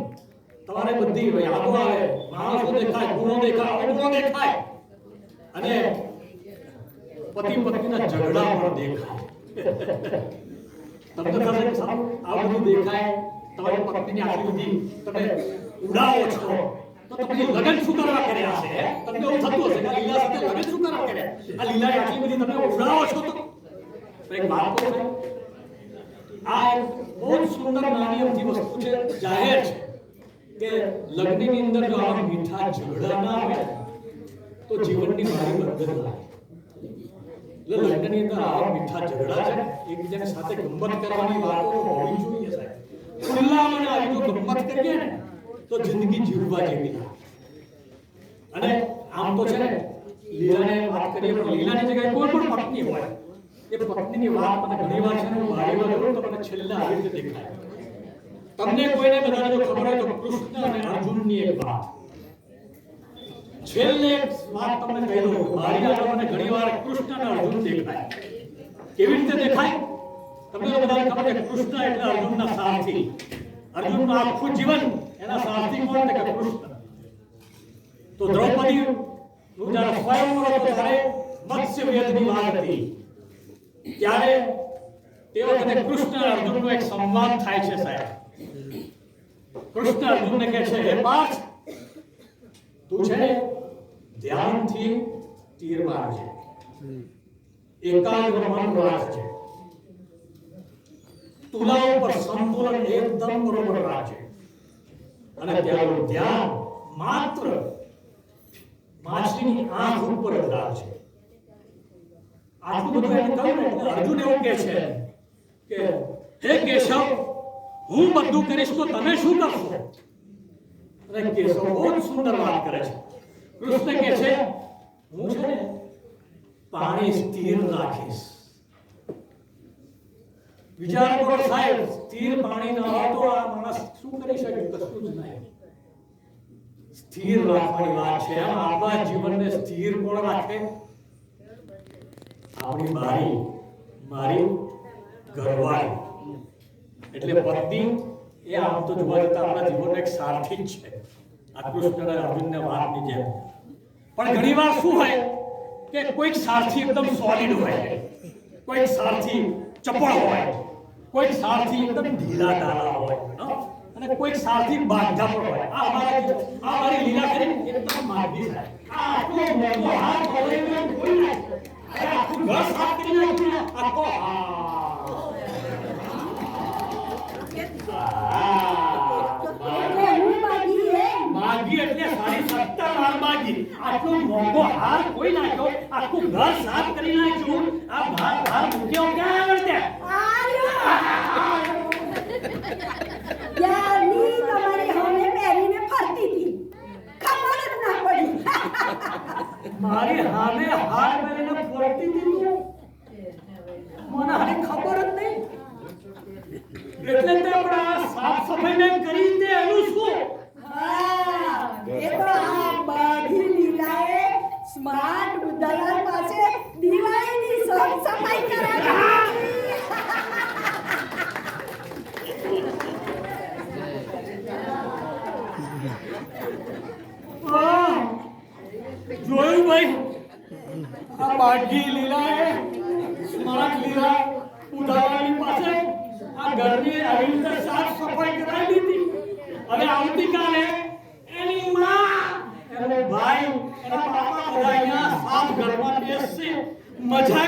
તમારે બધી યાદો આવે, માણસો દેખાય, ગુણો દેખાય, અવગુણો દેખાય, અને પતિ પત્નીના ઝઘડા પણ દેખાય. તમને ખબર છે આ બધું દેખાય. તમારી પત્નીની આટલી બધી તમે ઉડાવો છો તો તમે લગન શું કરવા કર્યા છે? તમને એવું થતું હશે કે લીલા સાથે લગન શું કરવા કર્યા? આ લીલાની આટલી બધી તમે ઉડાવો છો તો એક વાત તો છે. આ એક બહુ સુંદર નાની અમથી વસ્તુ છે, જાહેર છે કે લગ્નની અંદર જો આવા મીઠા ઝઘડા ના હોય તો જીવનની બારી બંધ જ લાગે. એટલે લગ્નની અંદર આવા મીઠા ઝઘડા છે, એકબીજાની સાથે ગમત કરવાની વાતો હોવી જોઈએ સાહેબ. ખુલ્લામાં આવી જો ગમત કરીએ ને તો જિંદગી જીવવા જેવી લાગે. અને આમ તો છે ને લીલાને વાત કરીએ પણ લીલાની જગ્યાએ કોઈ પણ પત્ની હોય એ પત્નીની વાત મને ઘણીવાર છે ને હું બારીમાં જોઉં તો મને છેલ્લે આવી રીતે દેખાય. તમને કોઈને બધાને જો ખબર હોય તો કૃષ્ણ અને અર્જુનની એક વાત છેલ્લે એક વાત તમને કહી દઉં. બારી આગળ મને ઘણીવાર કૃષ્ણ અને અર્જુન દેખાય. કેવી રીતે દેખાય? તમને તો બધાને ખબર છે કૃષ્ણ એટલે અર્જુનના સારથી. અર્જુનનું આખું જીવન એના સારથી કોણ કે કૃષ્ણ. તો દ્રૌપદી નું જ્યારે સ્વયંવર હતો ત્યારે મત્સ્ય વેદની વાત હતી ત્યારે તે વખતે કૃષ્ણ અને અર્જુનનો એક સંવાદ થાય છે સાહેબ. કૃષ્ણ અર્જુનને કહે છે હે પાર્થ તું છે ને ધ્યાનથી તીર મારજે, એકાગ્ર મન રાખજે, તુલા ઉપર સંતુલન એકદમ બરોબર રાખજે અને ત્યારનું ધ્યાન માત્ર માછલીની આંખ ઉપર જ રાખજે. આટલું બધું એને કહ્યું ને એટલે અર્જુન એવું કહે છે કે હે કેશવ હું બધું કરીશ તો તમે શું કરશો? અને કેશવ બહુ સુંદર વાત કરે છે. કૃષ્ણ કહે છે હું છે ને પાણી સ્થિર રાખીશ. વિચાર કરો સાહેબ, સ્થિર પાણી ન હોય તો આ માણસ શું કરી શકે? કશું જ નહીં. સ્થિર રાખવાની વાત છે. આમ આપણા જીવનને સ્થિર કોણ રાખે? આપણી બારી, મારી ઘરવાળી એટલે પત્ની. એ આમ તો જોવા જતા આપણા જીવનનો એક સારથી જ છે આ કૃષ્ણ અને અર્જુનને વાતની જેમ. પણ ઘણીવાર શું હોય કે કોઈક સારથી એકદમ સોલિડ હોય, કોઈક સારથી ચપળ હોય, કોઈક સારથી એકદમ ઢીલા ઢાલા હોય અને કોઈક સારથી બાંધા પણ હોય. આ મારી લીલા કરી એકદમ માગી થાય. આ આટલો મોટો હાથ હોય ને કોઈ ના આખું ઘર સાફ કરી નાખ્યું. આખો માગી એટલે 17.5 વાર માગી. આટલો મોટો હાર કોઈ નાખ્યો, આખું ઘર સાફ કરી નાખ્યું. આ ભાર મૂક્યો ક્યાં આવડતે? યારની તમારી હોને પહેરીને ફરતી હતી, ખબર જ ના પડી. મારી હામે હાર પહેરીને ફરતી હતી, મને હારી ખબર જ નહીં. એટલે તે આપણા સાફ સફાઈ મેં કરી દે એનું શું? એ તો આ બધી લીલાએ સ્માર્ટ દલાલ પાસે દિવાળીની સાફ સફાઈ કરાવી. જોયું ભાઈ, આ બાકી લીલાએ સ્માર્ટ લીલા ઉદાહરણની પાસે આ ઘરની આવી રીતે સાફ સફાઈ કરાવી દીધી. અને આવતીકાલે એની માં, એનો ભાઈ, એના પાપા બધા અહીંયા સાફ ઘરમાં બેસશે, મજા